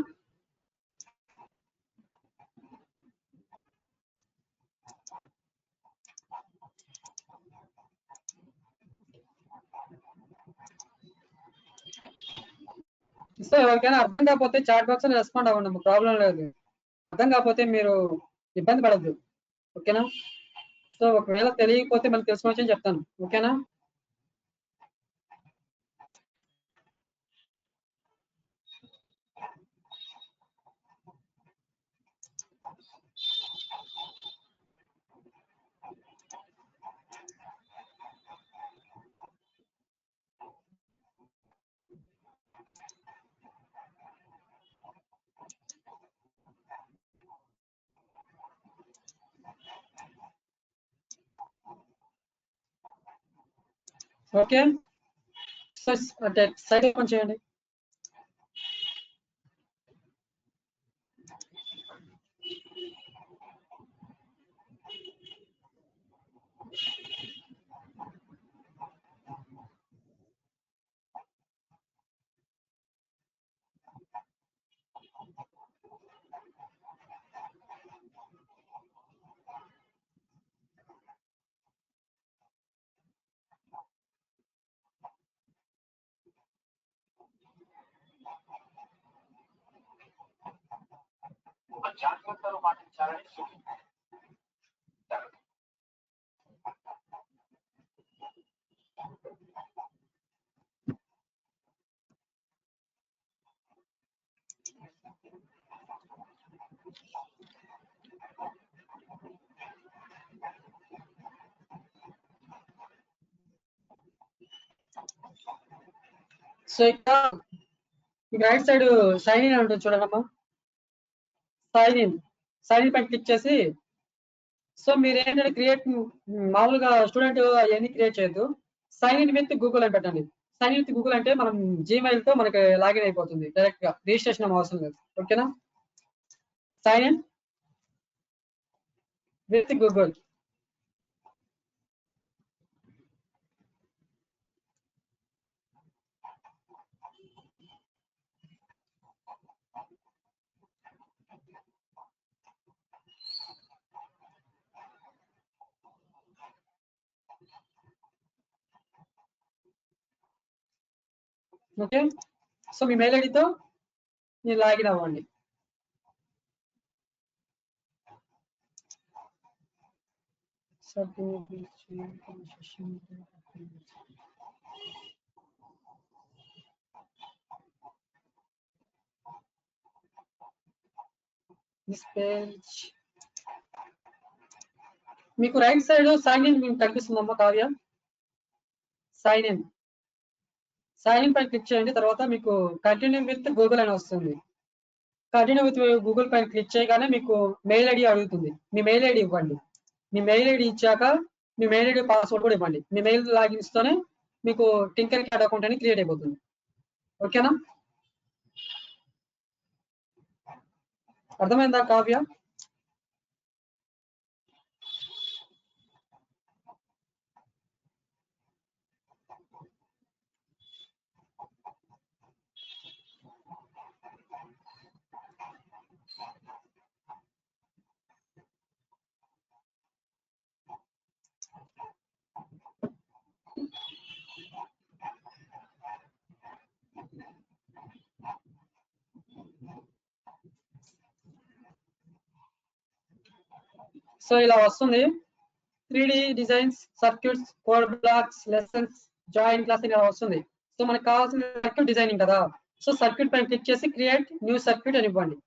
సో ఎవరికైనా అర్థం కాకపోతే చాట్ బాక్స్ లో రెస్పాండ్ అవ్వండి, ప్రాబ్లం లేదు. అర్థం కాకపోతే మీరు ఇబ్బంది పడద్దు, ఓకేనా? సో ఒకవేళ తెలియకపోతే మళ్ళీ తెలుసుకోవచ్చని చెప్తాను, ఓకేనా? ఓకే, సో అంటే సైడ్ ఓపెన్ చేయండి. జాగ్రత్తలు పాటించాలని సూచించారు. సో ఇక్కడ రైట్ సైడ్ సైన్ ఇన్ ఉంటుంది చూడండమ్మా, సైన్ ఇన్ పైన క్లిక్ చేసి, సో మీరు ఏంటంటే క్రియేట్ మామూలుగా స్టూడెంట్ అవన్నీ క్రియేట్ చేయొద్దు, సైన్ ఇన్ విత్ గూగుల్ అని పెట్టండి. సైన్ ఇన్ విత్ గూగుల్ అంటే మనం జీమెయిల్ తో మనకి లాగిన్ అయిపోతుంది డైరెక్ట్ గా, రిజిస్ట్రేషన్ అవసరం లేదు, ఓకేనా? Sign in with Google. Okay, so మీ మెయిల్ ఐడితో మీరు లాగిన్ అవ్వండి. దిస్ పేజ్ మీకు రైట్ సైడ్ సైన్ ఇన్ మీకు కనిపిస్తుందమ్మా కావ్య, సైన్ ఇన్ పైన క్లిక్ చేయండి. తర్వాత మీకు కంటిన్యూ విత్ గూగుల్ అని వస్తుంది. కంటిన్యూ విత్ గూగుల్ పైన క్లిక్ చేయగానే మీకు మెయిల్ ఐడి అడుగుతుంది, మీ మెయిల్ ఐడి ఇవ్వండి. మీ మెయిల్ ఐడి ఇచ్చాక మీ మెయిల్ ఐడి పాస్వర్డ్ కూడా ఇవ్వండి. మీ మెయిల్ లాగిన్స్ తోనే మీకు టింకర్ క్యాడ్ అకౌంట్ అనేది క్రియేట్ అయిపోతుంది. ఓకేనా? అర్థమైందా కావ్య? సో ఇలా వస్తుంది 3D designs, circuits, code blocks, lessons, join class ఇలా వస్తుంది. సో మనకు కావాల్సిన సర్క్యూట్ డిజైనింగ్ కదా. సో సర్క్యూట్ పైన క్లిక్ చేసి క్రియేట్ న్యూ సర్క్యూట్ అని ఇవ్వండి.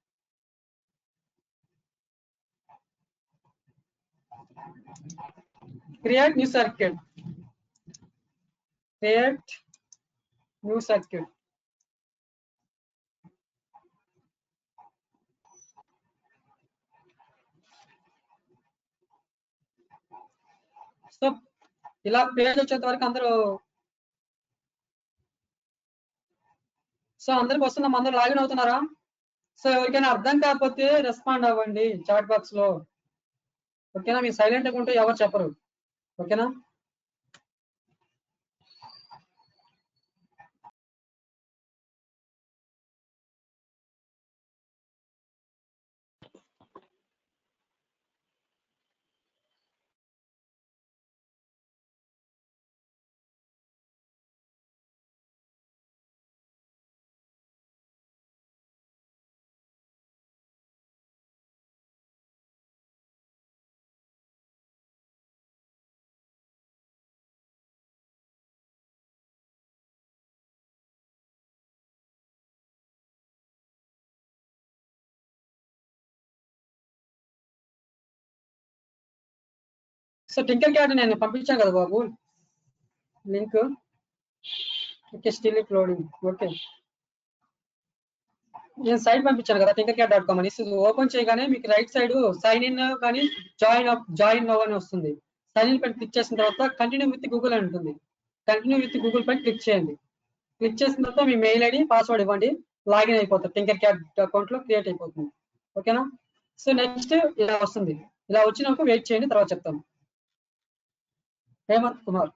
Create new circuit, create new circuit. So ఇలా పేజ్ వచ్చేంత వరకు అందరూ అందరికి వస్తుందా? అందరూ లాగిన్ అవుతున్నారా? సో ఎవరికైనా అర్థం కాకపోతే రెస్పాండ్ అవ్వండి చాట్ బాక్స్ లో. ఓకేనా? మీరు సైలెంట్ గా ఉంటే ఎవరు చెప్పరు. ఓకేనా? సో టింకర్ క్యాడ్ నేను పంపించాను కదా బాబు link. Okay, still it loading. Okay, నేను సైట్ పంపించాను కదా tinkercad.com అని. ఓపెన్ చేయగానే మీకు రైట్ సైడ్ సైన్ ఇన్ కానీ జాయిన్ నౌ అని వస్తుంది. సైన్ ఇన్ పైన క్లిక్ చేసిన తర్వాత కంటిన్యూ విత్ గూగుల్ అని ఉంటుంది. కంటిన్యూ విత్ గూగుల్ పైన క్లిక్ చేయండి. క్లిక్ చేసిన తర్వాత మీ మెయిల్ ఐడి పాస్వర్డ్ ఇవ్వండి, లాగిన్ అయిపోతుంది. tinkercad అకౌంట్ లో క్రియేట్ అయిపోతుంది. ఓకేనా? సో నెక్స్ట్ ఇలా వస్తుంది. ఇలా వచ్చినాక వెయిట్ చేయండి, తర్వాత చెప్తాను. హేమంత్ కుమార్.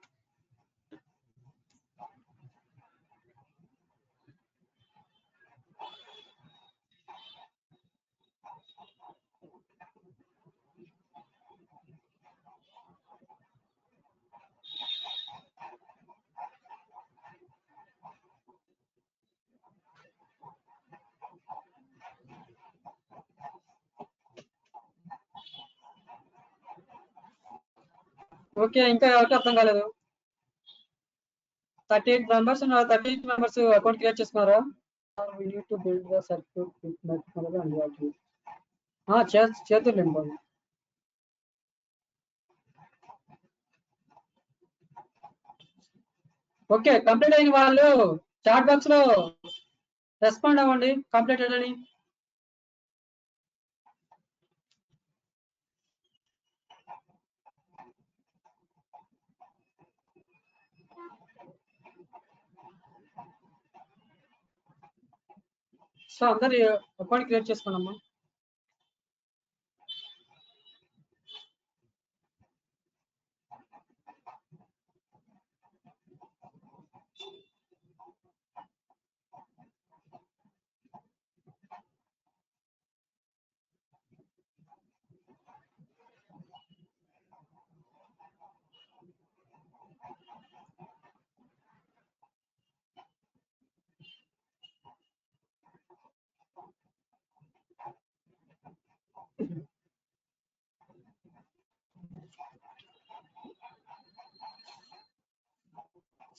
ఓకే, ఇంకా ఎవరికి అర్థం కాలేదు? 38 మెంబర్స్ ఉన్నారు. 38 మెంబర్స్ అకౌంట్ క్రియేట్ చేసుకున్నారా? We need to build the circuit with methodology and what చేతుర్లేండి బాబు. ఓకే, కంప్లీట్ అయిన వాళ్ళు చాట్ బాక్స్ లో రెస్పాండ్ అవ్వండి కంప్లీటెడ్ అని. సో అందరు అకౌంట్ క్రియేట్ చేసుకోండమ్మా.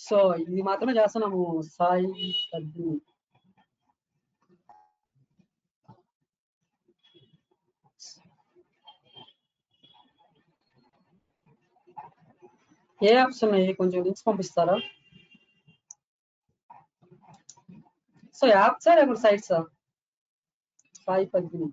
సో ఇది మాత్రమే చేస్తున్నాము. సాయి పద్మి. ఏ యాప్స్ ఉన్నాయి కొంచెం లింక్స్ పంపిస్తారా? సో యాప్సా లేకపోతే సైట్సా? సాయి పద్మిని.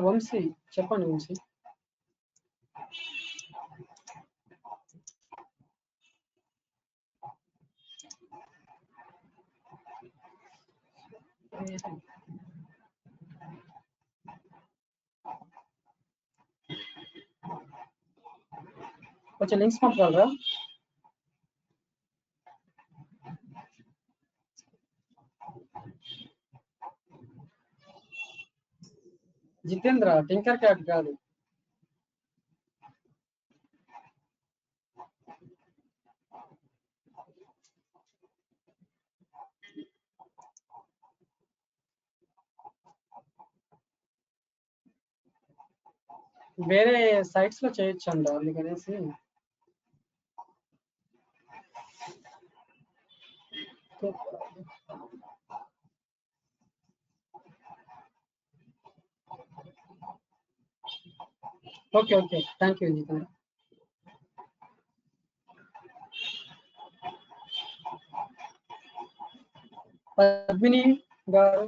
వంశీ చెప్పండి వంశీ. కొంచెం లింక్స్ పంపగలరా? జితేంద్ర, టింకర్ క్యాట్ కాదు. వేరే సైట్స్ లో చేయొచ్చు అండి, అందుకనేసి. Okay okay, thank you Jitendra. Padmini గారు,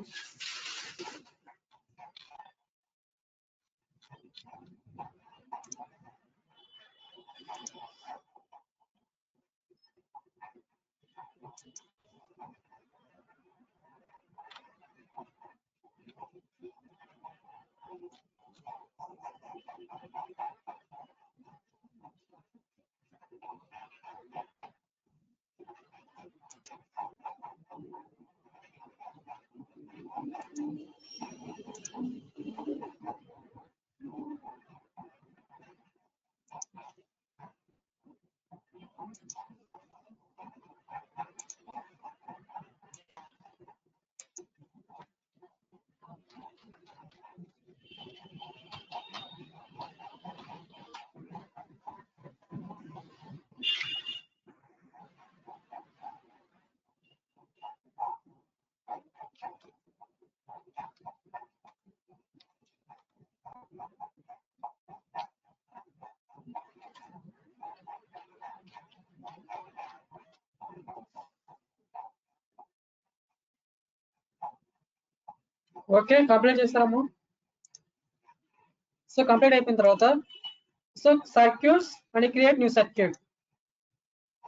ఓకే కంప్లీట్ చేస్తాము. సో కంప్లీట్ అయిపోయిన తర్వాత so circuits and create new circuit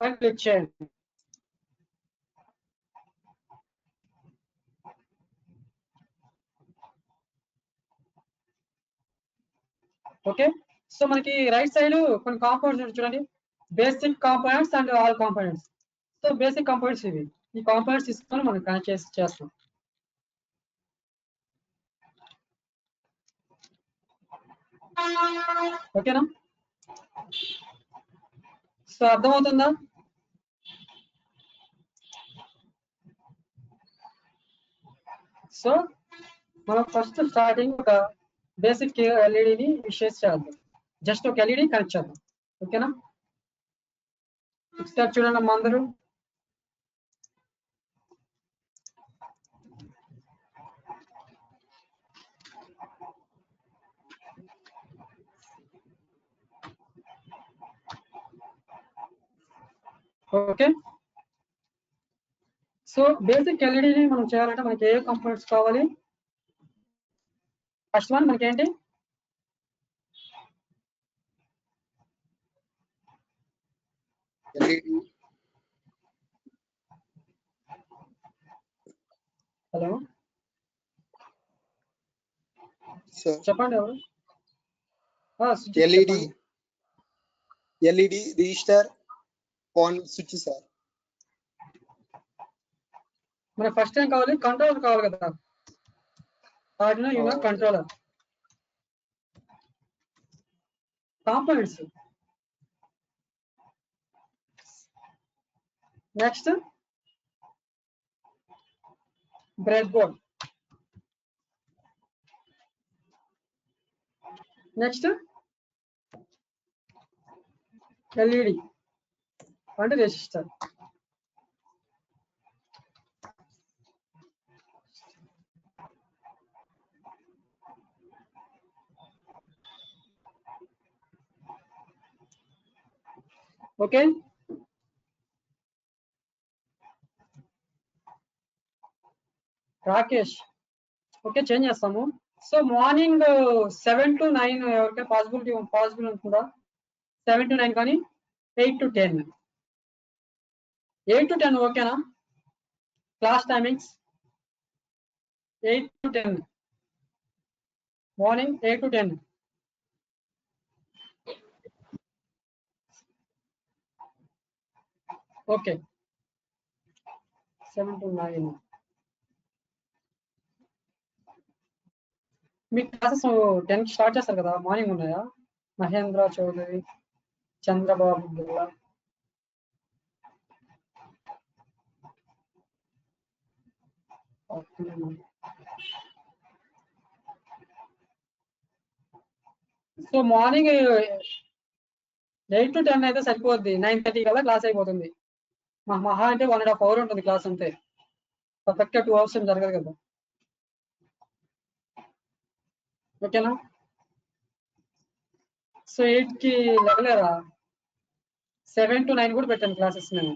పైన క్లిక్ చేయండి. ఓకే, సో మనకి రైట్ సైడ్ కొన్ని కాంపోనెంట్స్ చూడండి, basic components and all components. So basic components ఇవి, ఈ కాంపోనెంట్స్ తీసుకొని మనం కనెక్ట్ చేస్తాం. ఓకేనా? సో అర్థమవుతుందా? సో మనం ఫస్ట్ స్టార్టింగ్ ఒక బేసిక్ ఎల్ఈడిని విషేస్ చేద్దాం, జస్ట్ ఒక ఎల్ఈడి కనెక్ట్ చేద్దాం. ఓకేనా? ఒకసారి చూడండి అమ్మా అందరూ. ఓకే, సో బేసిక్ ఎల్ఈడిని మనం చేయాలంటే మనకి ఏ కంపోనెంట్స్ కావాలి? ఫస్ట్ వన్ మనకి ఏంటి? ఎల్ఈడి. హలో సార్ చెప్పండి ఎవరు? LED, LED register on switch sir. మనకి ఫస్ట్ ఏం కావాలి? కంట్రోలర్ కావాలి కదా, Arduino Uno controller. Components next breadboard, next LED అంటే resistor. Okay, Rakesh. Okay, change చేస్తాము. సో మార్నింగ్ 7 to 9 ఎవరికైనా పాసిబుల్ ఉంటుందా? 7 to 9 కానీ 8 to 10. 8 to 10 ఓకేనా? Class timings 8 to 10. Morning 8 to 10. Okay, 7 to 9. మీ క్లాసెస్ 10 కి స్టార్ట్ చేస్తారు కదా, మార్నింగ్ ఉన్నాయా? Mahendra Chaudhary, Chandrababu Birla. So morning 8 to 10 అయితే సరిపోద్ది. 9:30 కల్లా క్లాస్ అయిపోతుంది. మహా అంటే 1.5 hour ఉంటుంది క్లాస్ అంతే. పర్ఫెక్ట్ 2 hours జరగదు కదా. ఓకేనా? సో 8 కి లెగలేరా? 7 to 9 కూడా పెట్టాను క్లాసెస్ నేను.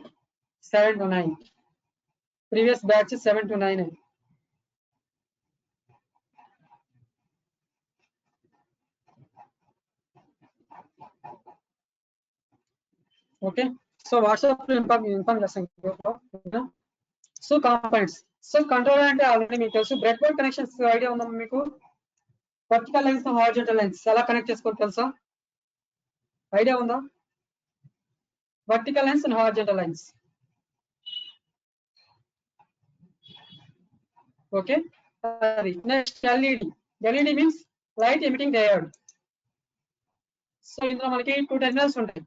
7 to 9 previous batch 7 to 9. Okay, so WhatsApp inform చేస్తాను. So components. సో కంట్రోలర్ అంటే ఆల్రెడీ మీకు తెలుసు. బ్రెడ్ బోర్డ్ కనెక్షన్స్ ఐడియా ఉందా మీకు? వర్టికల్ లైన్స్, హారిజాంటల్ లైన్స్ ఎలా కనెక్ట్ చేసుకోవాలి తెలుసా? ఐడియా ఉందా? Vertical lines and horizontal lines. Okay, next LED. LED means light emitting diode. So ఇందులో మనకి 2 టెర్మినల్స్ ఉంటాయి.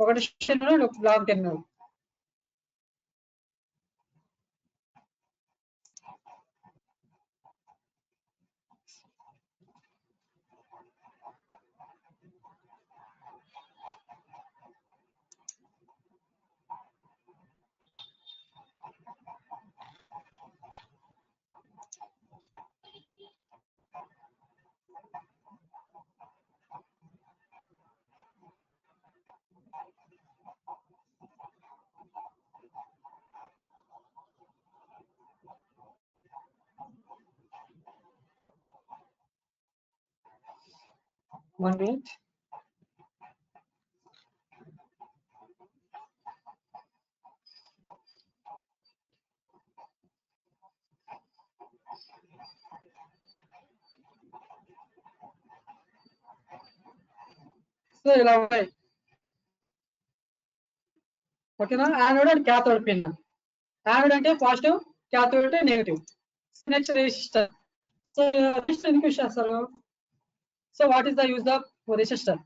ఒకటి terminal, long terminal. One minute. So ఇలా ఉన్నాయి. ఓకేనా? Anode and cathode pin. Anode అంటే పాజిటివ్, క్యాథోడ్ అంటే negative. Next resistor. So resistor ఎందుకు యూజ్ చేస్తారు? So what is the use of resistor?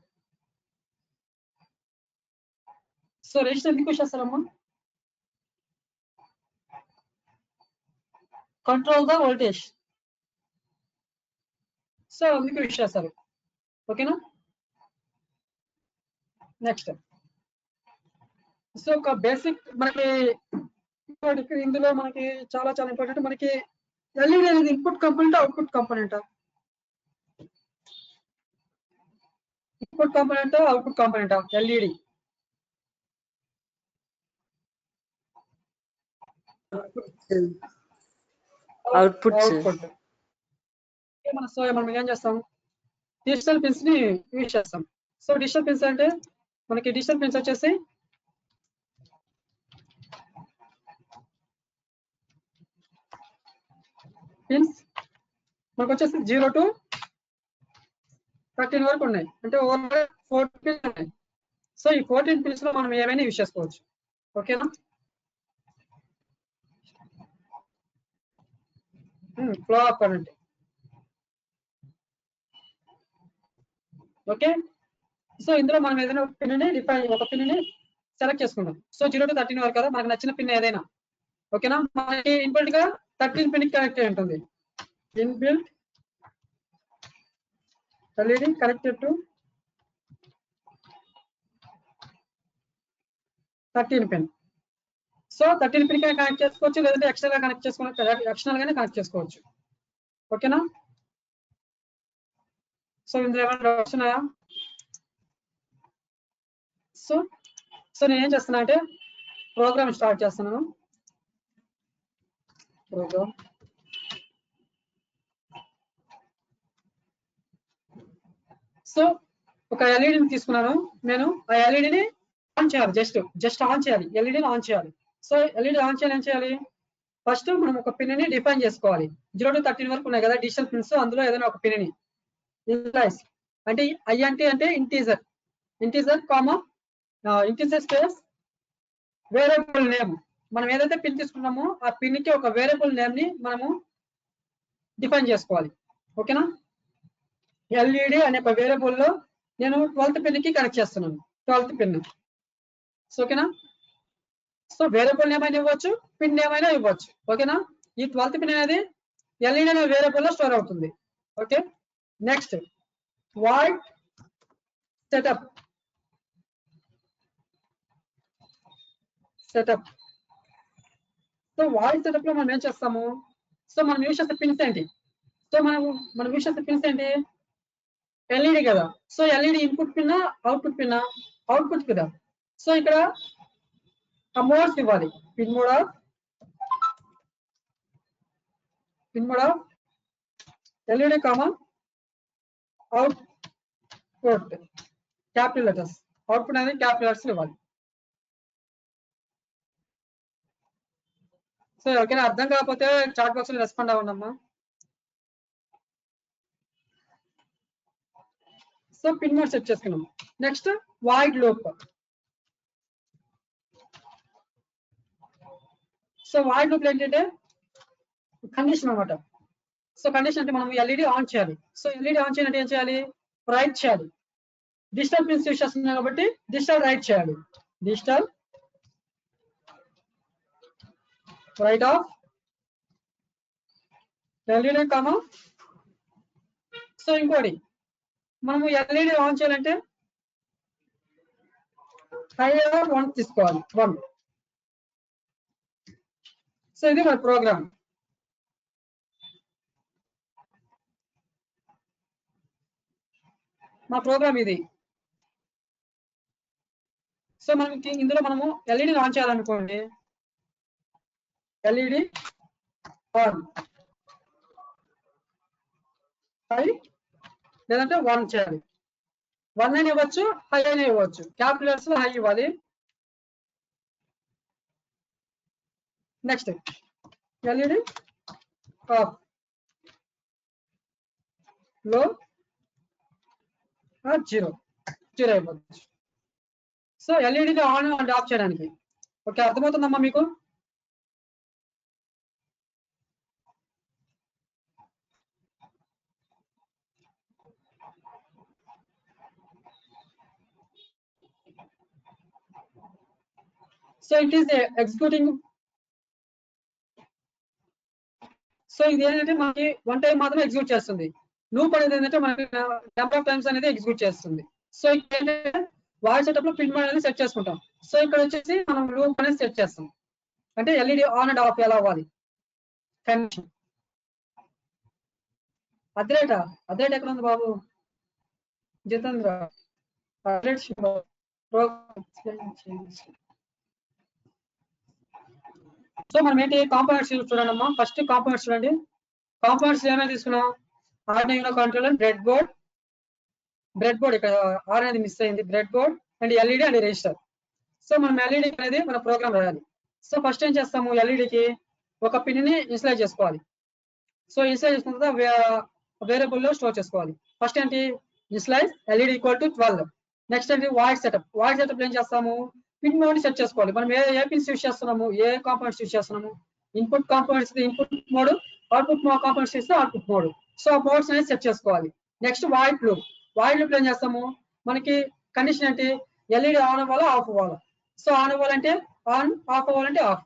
So resistor ఎందుకు యూజ్ చేస్తారమ్మా? Control the voltage. సో ఎందుకు యూజ్ చేస్తారు? ఓకేనా? నెక్స్ట్, సో ఒక బేసిక్ మనకి ఇందులో మనకి చాలా ఇంపార్టెంట్. మనకి ఎల్ఈడి అనేది input component, output component. Input component, output component LED. Output. So మనం ఏం చేస్తాం? డిజిటల్ పిన్స్ ని యూజ్ చేస్తాం. సో డిజిటల్ పిన్స్ అంటే మనకి డిజిటల్ పిన్స్ వచ్చేసి పిన్స్ మనకు వచ్చేసి 0 to 13 వరకు ఉన్నాయి. అంటే ఓవర్ 14 ఉన్నాయి. సో ఈ 14 పిన్స్ లో మనం ఏమైనా యూజ్ చేసుకోవచ్చు. ఓకేనా? Flow of current. Okay, so ఇందులో మనం ఏదైనా ఒక పిన్ ని సెలెక్ట్ చేసుకుందాం. సో 0 to 13 వరకు కదా, మనకు నచ్చిన పిన్ ఏదైనా. ఓకేనా? మనకి ఇన్బిల్ట్ గా 13 పిన్ కనెక్ట్ అయి ఉంటుంది. Inbuilt LED connected to 13 pin. So 13 pin కి కనెక్ట్ చేసుకోవచ్చు, లేదంటే ఎక్స్టర్నల్ గా కనెక్ట్ చేసుకోవచ్చు. ఎక్స్టర్నల్ గానే కనెక్ట్ చేసుకోవచ్చు. ఓకేనా? సో ఇందులో ఏమైనా డౌట్స్ ఉన్నాయా? సో నేను ఏం చేస్తున్నా అంటే ప్రోగ్రామ్ స్టార్ట్ చేస్తున్నాను. ప్రోగ్రామ్ సో ఒక ఎల్ఈడిని తీసుకున్నాను నేను. ఆ ఎల్ఈడిని ఆన్ చేయాలి, జస్ట్ ఆన్ చేయాలి, ఎల్ఈడిని ఆన్ చేయాలి. సో ఎల్ఈడి ఆన్ చేయాలి, ఏం చేయాలి? ఫస్ట్ మనం ఒక పిన్ ని డిఫైన్ చేసుకోవాలి. 0 to 13 వరకు ఉన్నాయి కదా డిజిటల్ పిన్స్, అందులో ఏదైనా ఒక పిన్ ని అంటే ఐఎన్టీ అంటే integer comma integer space variable name. మనం ఏదైతే పిన్ తీసుకున్నామో ఆ పిన్ కి ఒక వేరియబుల్ నేమ్ ని మనము డిఫైన్ చేసుకోవాలి. ఓకేనా? ఎల్ఈడి అనే ఒక వేరియబుల్ లో నేను 12th పిన్ కి కనెక్ట్ చేస్తున్నాను. 12th pin. ఓకేనా? సో వేరియబుల్ నేమ్ అయినా ఇవ్వచ్చు, పిన్ నేమ్ అయినా ఇవ్వచ్చు. ఓకేనా? ఈ 12th పిన్ అనేది ఎల్ఈడి అనే వేరియబుల్ లో స్టోర్ అవుతుంది. Okay, next void setup. So void setup లో మనం ఏం చేస్తాము? సో మనం యూస్ చేసే పిన్స్ ఏంటి? సో మనం యూస్ చేసే పిన్స్ ఏంటి? ఎల్ఈడి కదా. So LED input pin, output pin, output కదా. సో ఇక్కడ ఆ మోడ్స్ ఇవ్వాలి. Pin mode of LED comma output capital letters. Output అనేది క్యాపిటల్ లెటర్స్ ఇవ్వాలి. సో ఎవరికైనా అర్థం కాకపోతే చాట్ బాక్స్ లో రెస్పాండ్ అవ్వండమ్మా. సో పిన్ మోడ్ సెట్ చేసుకున్నాం. Next void loop. So void loop ఏంటంటే కండిషన్ అన్నమాట. సో కండిషన్ అంటే మనం ఎల్ఈడి ఆన్ చేయాలి. సో ఎల్ఈడి ఆన్ చేయాలంటే ఏం చేయాలి? రైట్ చేయాలి. డిజిటల్ పిన్స్ యూస్ చేస్తున్నాం కాబట్టి డిజిటల్ రైట్ చేయాలి. Digital right of LED comma. So ఇంకోటి మనము ఎల్ఈడి ఆన్ చేయాలంటే హైయర్ 1 తీసుకోవాలి. 1. సో ఇది మన ప్రోగ్రామ్. మా ప్రోగ్రామ్ ఇది. సో మనకి ఇందులో మనము ఎల్ఈడి ఆన్ చేయాలనుకోండి, ఎల్ఈడి ఆన్ హై లేదంటే 1 చేయాలి. 1 అని ఇవ్వచ్చు, హై అని ఇవ్వచ్చు. క్యాపిటల్స్ లో హై ఇవ్వాలి. నెక్స్ట్ ఎల్ఈడి ఆఫ్ లో 0 అయిపోతుంది. సో ఎల్ఈడిని ఆన్ అండ్ ఆఫ్ చేయడానికి. ఓకే, అర్థమవుతుందమ్మా మీకు? So it is executing. So ఇది ఏంటంటే మనకి 1 టైం మాత్రమే ఎగ్జిక్యూట్ చేస్తుంది. లూప్ అనేది ఏంటంటే మనకి నెంబర్ ఆఫ్ టైమ్స్ అనేది ఎగ్జిక్యూట్ చేస్తుంది. సో ఇక్కడ వాయిస్ సెటప్ లో పిన్ మోడ్ అనేది సెట్ చేసుకుంటాం. సో ఇక్కడ వచ్చేసి మనం లూప్ అనేది సెట్ చేస్తాం. అంటే ఎల్ఈడి ఆన్ అండ్ ఆఫ్ ఎలా అవ్వాలి. కండిషన్. అద్రేట్ ఎక్కడ ఉంది బాబు? జితేంద్ర అద్రేట్ సో మనం ఏంటి కాంపోనెంట్స్ చూడండి అమ్మా. ఫస్ట్ కాంపోనెంట్స్ చూడండి. కాంపోనెంట్స్ ఏమైనా తీసుకున్నాం? ఆర్డినో కంట్రోలర్, బ్రెడ్ బోర్డ్ ఇక్కడ ఆర్ అనేది మిస్ అయింది. Bread board and LED and register. So మనం ఎల్ఈడి అనేది మన ప్రోగ్రామ్ రాయాలి. సో ఫస్ట్ ఏం చేస్తాము? ఎల్ఈడికి ఒక పిన్ ని ఇన్స్టైల్ చేసుకోవాలి. సో ఇన్స్టైల్ చేసుకున్న తర్వాత వేరియబుల్ లో స్టోర్ చేసుకోవాలి. ఫస్ట్ ఏంటి? Insert LED equal to 12. Next ఏంటి? వాయిడ్ సెటప్ ఏం చేస్తాము? పిన్ మోడ్ ని సెట్ చేసుకోవాలి. మనం ఏ పిన్స్ యూస్ చేస్తున్నాము, ఏ కాంపోనెంట్స్ యూస్ చేస్తున్నాము. Input components input mode, output components ఇస్తే అవుట్పుట్ మోడ్. సో ఆ మోడ్స్ అనేది సెట్ చేసుకోవాలి. నెక్స్ట్ వాయిడ్ లూప్ ఏం చేస్తాము? మనకి కండిషన్ ఏంటి? ఎల్ఈడి ఆన్ అవ్వాలా, ఆఫ్ అవ్వాలా. సో ఆన్ అవ్వాలంటే ఆన్, ఆఫ్ అవ్వాలంటే ఆఫ్.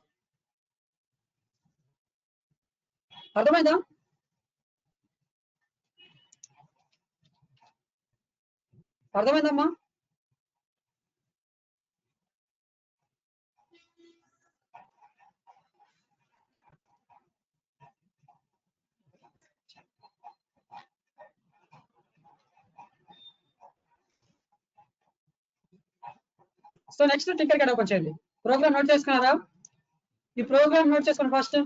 అర్థమైందా? అర్థమైందమ్మా? So next Tinkercad open చేయండి. ప్రోగ్రామ్ నోట్ చేసుకున్నారా? ఈ ప్రోగ్రామ్ నోట్ చేసుకోండి ఫస్ట్.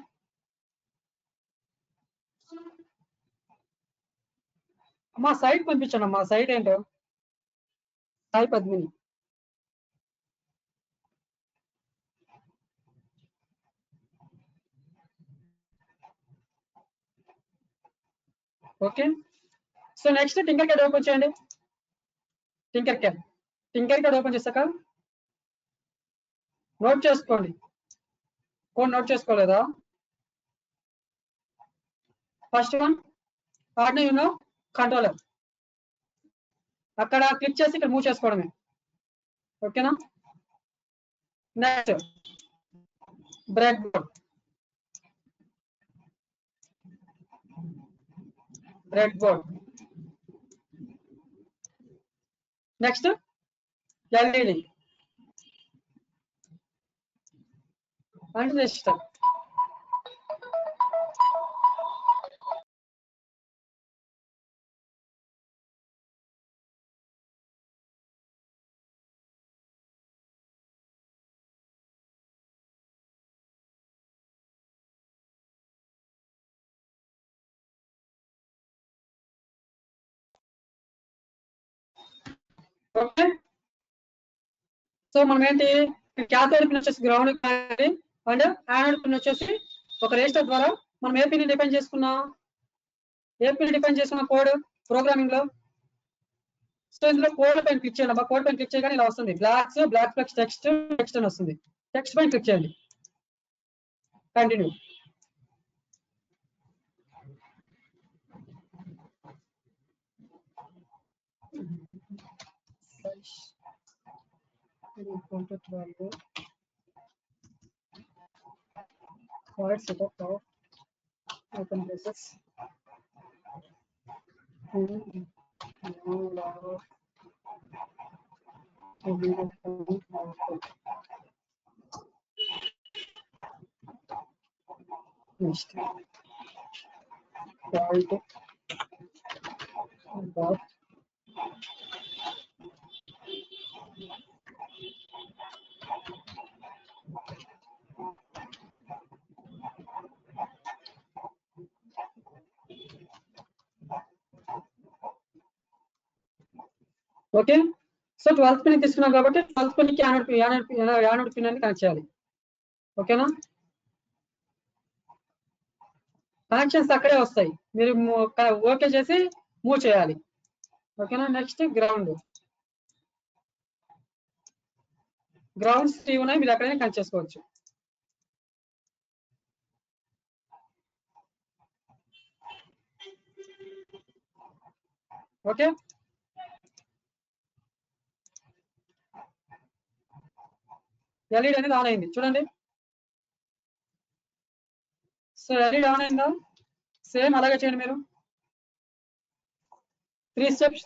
అమ్మా సైట్ పంపించండి అమ్మా, సైట్ ఏంటో. Sai Padmini. Okay, so next Tinkercad open చేయండి. టింకర్ క్యాడ్ ఓపెన్ చేశాక నోట్ చేసుకోండి. కోడ్ నోట్ చేసుకోలేదా? ఫస్ట్ వన్ ఆర్డినో కంట్రోలర్, అక్కడ క్లిక్ చేసి ఇక్కడ మూవ్ చేసుకోవడమే. ఓకేనా? Next breadboard. Next LED and register. Okay, so మనం ఏంటి, క్యాథోడ్ పిన్ వచ్చేసి గ్రౌండ్ అండ్ యానోడ్ పిన్ వచ్చేసి ఒక రెజిస్టర్ ద్వారా మనం ఏ పిన్ డిఫైన్ చేసుకున్నాం, కోడ్ ప్రోగ్రామింగ్ లో. సో ఇందులో కోడ్ పైన క్లిక్ చేయండి. కోడ్ పైన క్లిక్ చేయగానే ఇలా వస్తుంది, బ్లాక్ ఫ్లెక్స్ టెక్స్ట్ అని వస్తుంది. టెక్స్ట్ పైన క్లిక్ చేయండి. Continue. Forward setup of open braces. Next, dot okay, so 12th pin తీసుకున్నాం కాబట్టి 12th పిన్ కి యానోడ్ పిన్ అని కనెక్ట్ చేయాలి. ఓకేనా? కనెక్షన్స్ అక్కడే వస్తాయి, మీరు ఓకే చేసి మూవ్ చేయాలి. ఓకేనా? నెక్స్ట్ గ్రౌండ్ స్ట్రీవ్ ఉన్నాయి, మీరు ఎక్కడైనా కనెక్ట్ చేసుకోవచ్చు. ఓకే, ఎల్ఈడి అనేది ఆన్ అయింది చూడండి. సో ఎల్ఈడి ఆన్ అయిందా? సేమ్ అలాగే చేయండి మీరు. 3 స్టెప్స్.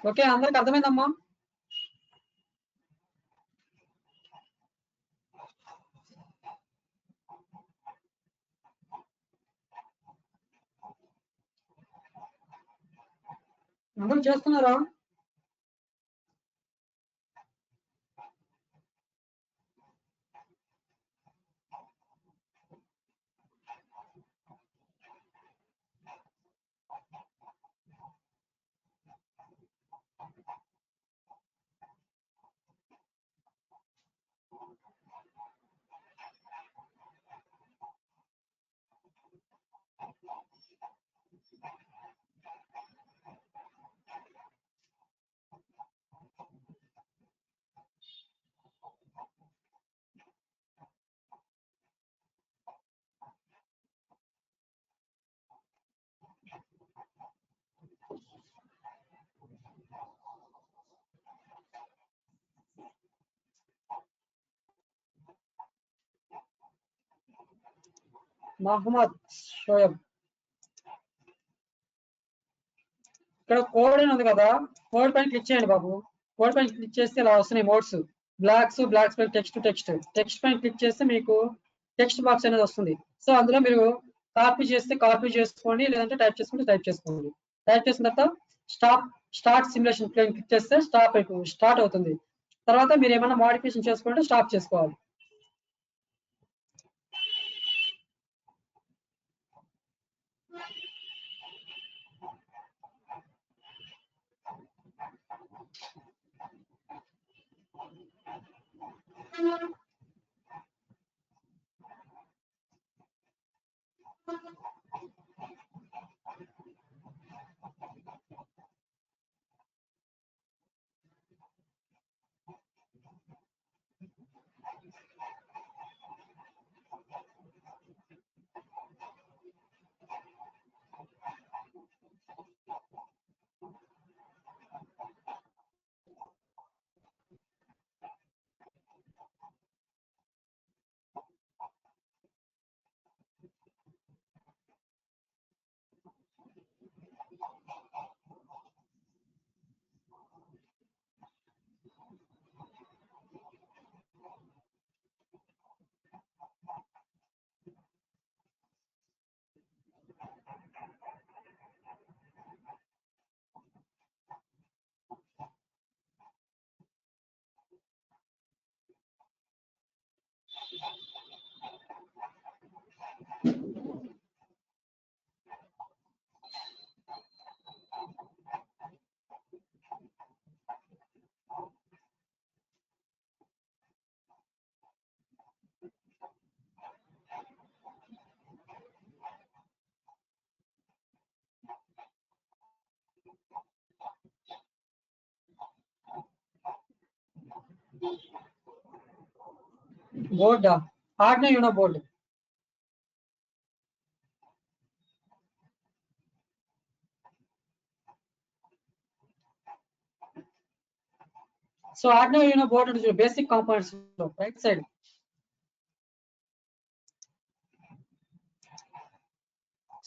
ఓకే, అందరికి అర్థమైందమ్మా? అందరూ చేస్తున్నారా? మహమ్మద్ షోయబ్, ఇక్కడ కోడ్ అని ఉంది కదా, కోడ్ పైన క్లిక్ చేయండి బాబు. కోడ్ పైన క్లిక్ చేస్తే ఇలా వస్తున్నాయి మోడ్స్, బ్లాక్ స్పేస్ టెక్స్ట్ పైన క్లిక్ చేస్తే మీకు టెక్స్ట్ బాక్స్ అనేది వస్తుంది. సో అందులో మీరు కాపీ చేస్తే కాపీ చేసుకోండి, లేదంటే టైప్ చేసుకుంటే టైప్ చేసుకోండి. టైప్ చేసిన తర్వాత స్టార్ట్ సిమ్యులేషన్ క్లిక్ చేస్తే స్టార్ట్ అవుతుంది. తర్వాత మీరు ఏమైనా మోడిఫికేషన్ చేసుకుంటే స్టాప్ చేసుకోవాలి. Board Arduino Uno board. So Arduino Uno board అంటే basic components right side.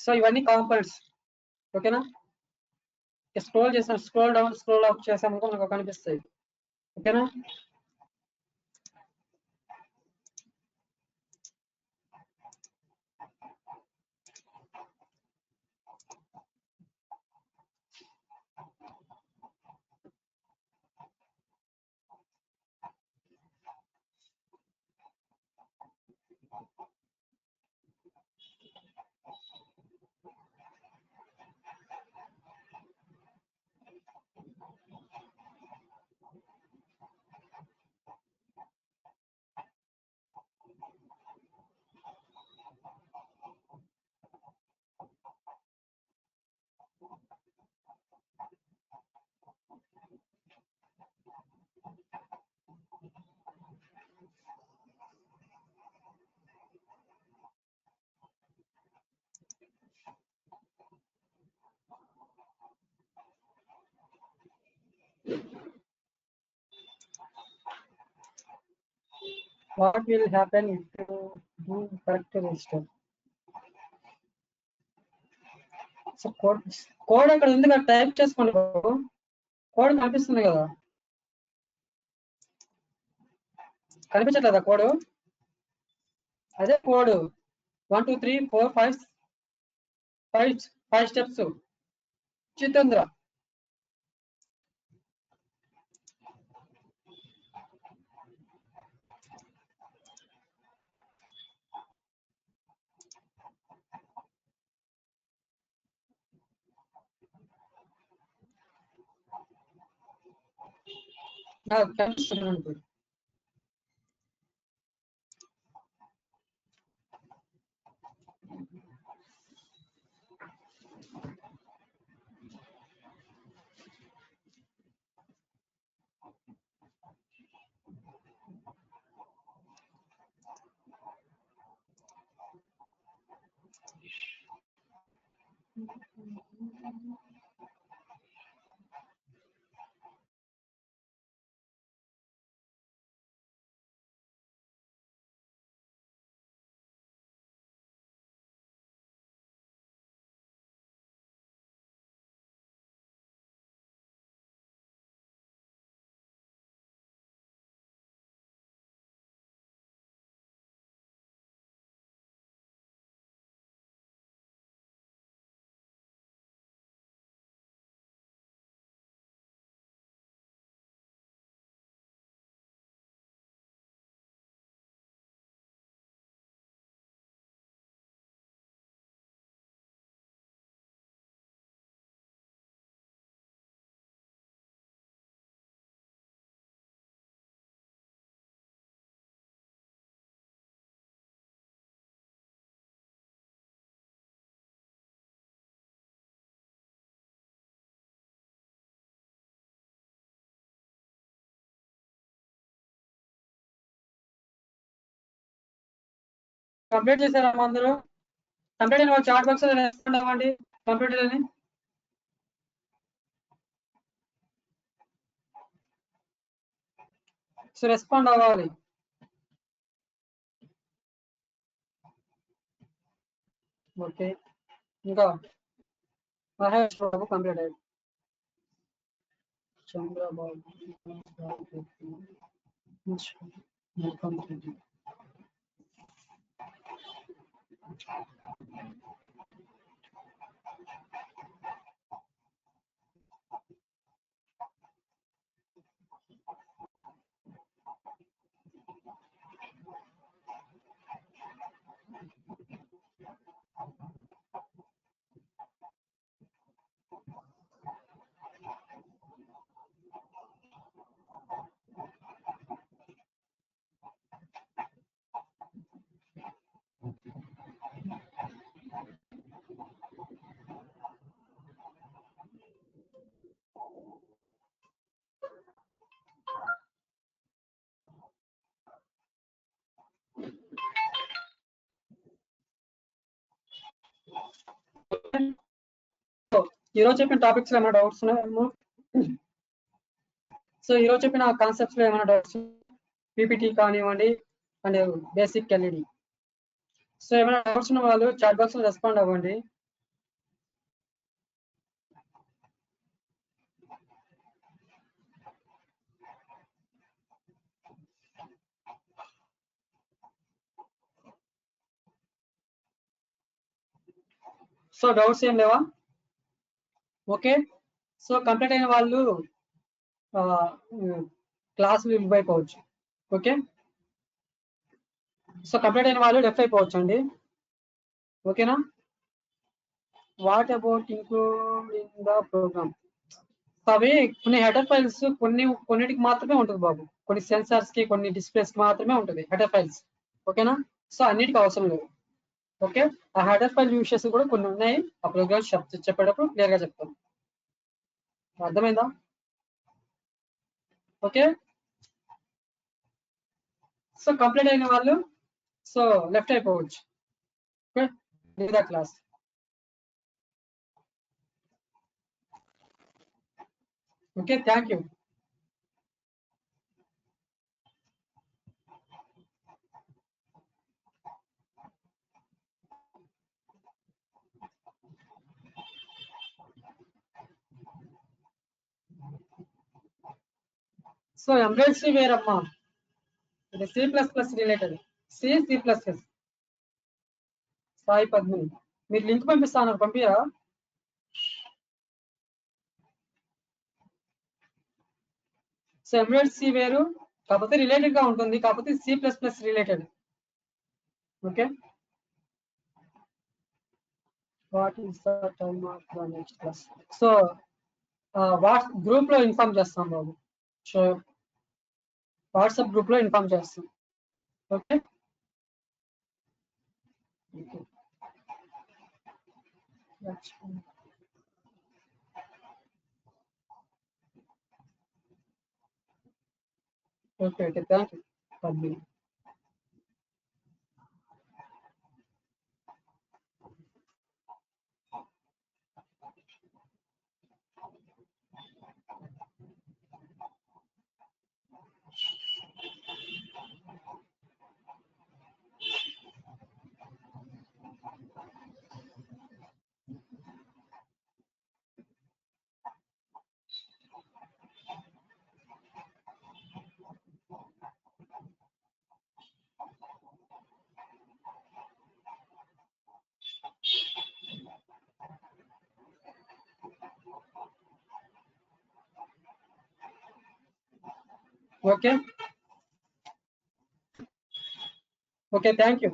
So ఇవన్నీ కాంపోనెంట్స్. ఓకేనా? స్క్రోల్ చేసాం, స్క్రోల్ డౌన్ స్క్రోల్ అప్ చేసామనుకో మనకు కనిపిస్తాయి. ఓకేనా? What will happen if you do correct register? So code అక్కడ ఉంది కదా, టైప్ చేసుకోండి. కోడ్ కనిపిస్తుంది కదా, కనిపించట్లేదా కోడ్? అదే కోడ్ 1 2 3 4 5 5 స్టెప్స్. జితేంద్ర కనిపిస్తుంది. కంప్లీట్ చేశారమ్మా అందరూ? కంప్లీట్ అయిన వాళ్ళు చాట్ బాక్స్ రెస్పాండ్ అవ్వండి. కంప్లీట్ అని సో రెస్పాండ్ అవ్వాలి. ఓకే, ఇంకా మహేష్ బాబు కంప్లీట్ అయ్యింది. చంద్రబాబు కంప్లీట్. ఈరోజు చెప్పిన టాపిక్స్ లో ఏమైనా డౌట్స్ ఉన్నాయేమో? సో ఈరోజు చెప్పిన కాన్సెప్ట్స్ లో ఏమైనా డౌట్స్, పీపీటీ కానివ్వండి అండ్ బేసిక్ ఎల్ఈడి. సో ఏమైనా డౌట్స్ ఉన్న వాళ్ళు చాట్ బాక్స్ లో రెస్పాండ్ అవ్వండి. సో డౌట్స్ ఏం లేవా? ఓకే, సో కంప్లీట్ అయిన వాళ్ళు క్లాస్ లివ్ అయిపోవచ్చు. ఓకే, సో కంప్లీట్ అయిన వాళ్ళు లెఫ్ట్ అయిపోవచ్చు అండి. ఓకేనా? What about including the program? అవి కొన్ని హెడర్ ఫైల్స్ కొన్నిటికి మాత్రమే ఉంటుంది బాబు. కొన్ని సెన్సార్స్ కి, కొన్ని డిస్ప్లేస్ కి మాత్రమే ఉంటుంది హెడర్ ఫైల్స్. ఓకేనా? సో అన్నిటికీ అవసరం లేదు. ఓకే, ఆ హెడర్ ఫైల్ యూసెస్ కూడా కొన్ని ఉన్నాయి. ఆ ప్రోగ్రామ్ చెప్పేటప్పుడు క్లియర్ గా చెప్తాను. అర్థమైందా? ఓకే, సో కంప్లీట్ అయిన వాళ్ళు సో లెఫ్ట్ అయిపోవచ్చు. Okay, class. Okay, thank you. So embedded C వేరమ్మా, ఇది C++ related. C++. Sai Padmini, మీరు లింక్ పంపిస్తాను, పంపిరా? సో ఎంబెడెడ్ సి వేరు, కాకపోతే రిలేటెడ్ గా ఉంటుంది, కాకపోతే C++ related. Okay, what is the time of the next class? So what's group లో ఇన్ఫార్మ్ చేస్తాం బాబు. సో వాట్సాప్ గ్రూప్ లో ఇన్ఫార్మ్ చేస్తాం. Okay, okay, okay, thank you Padmini. Okay, okay, thank you.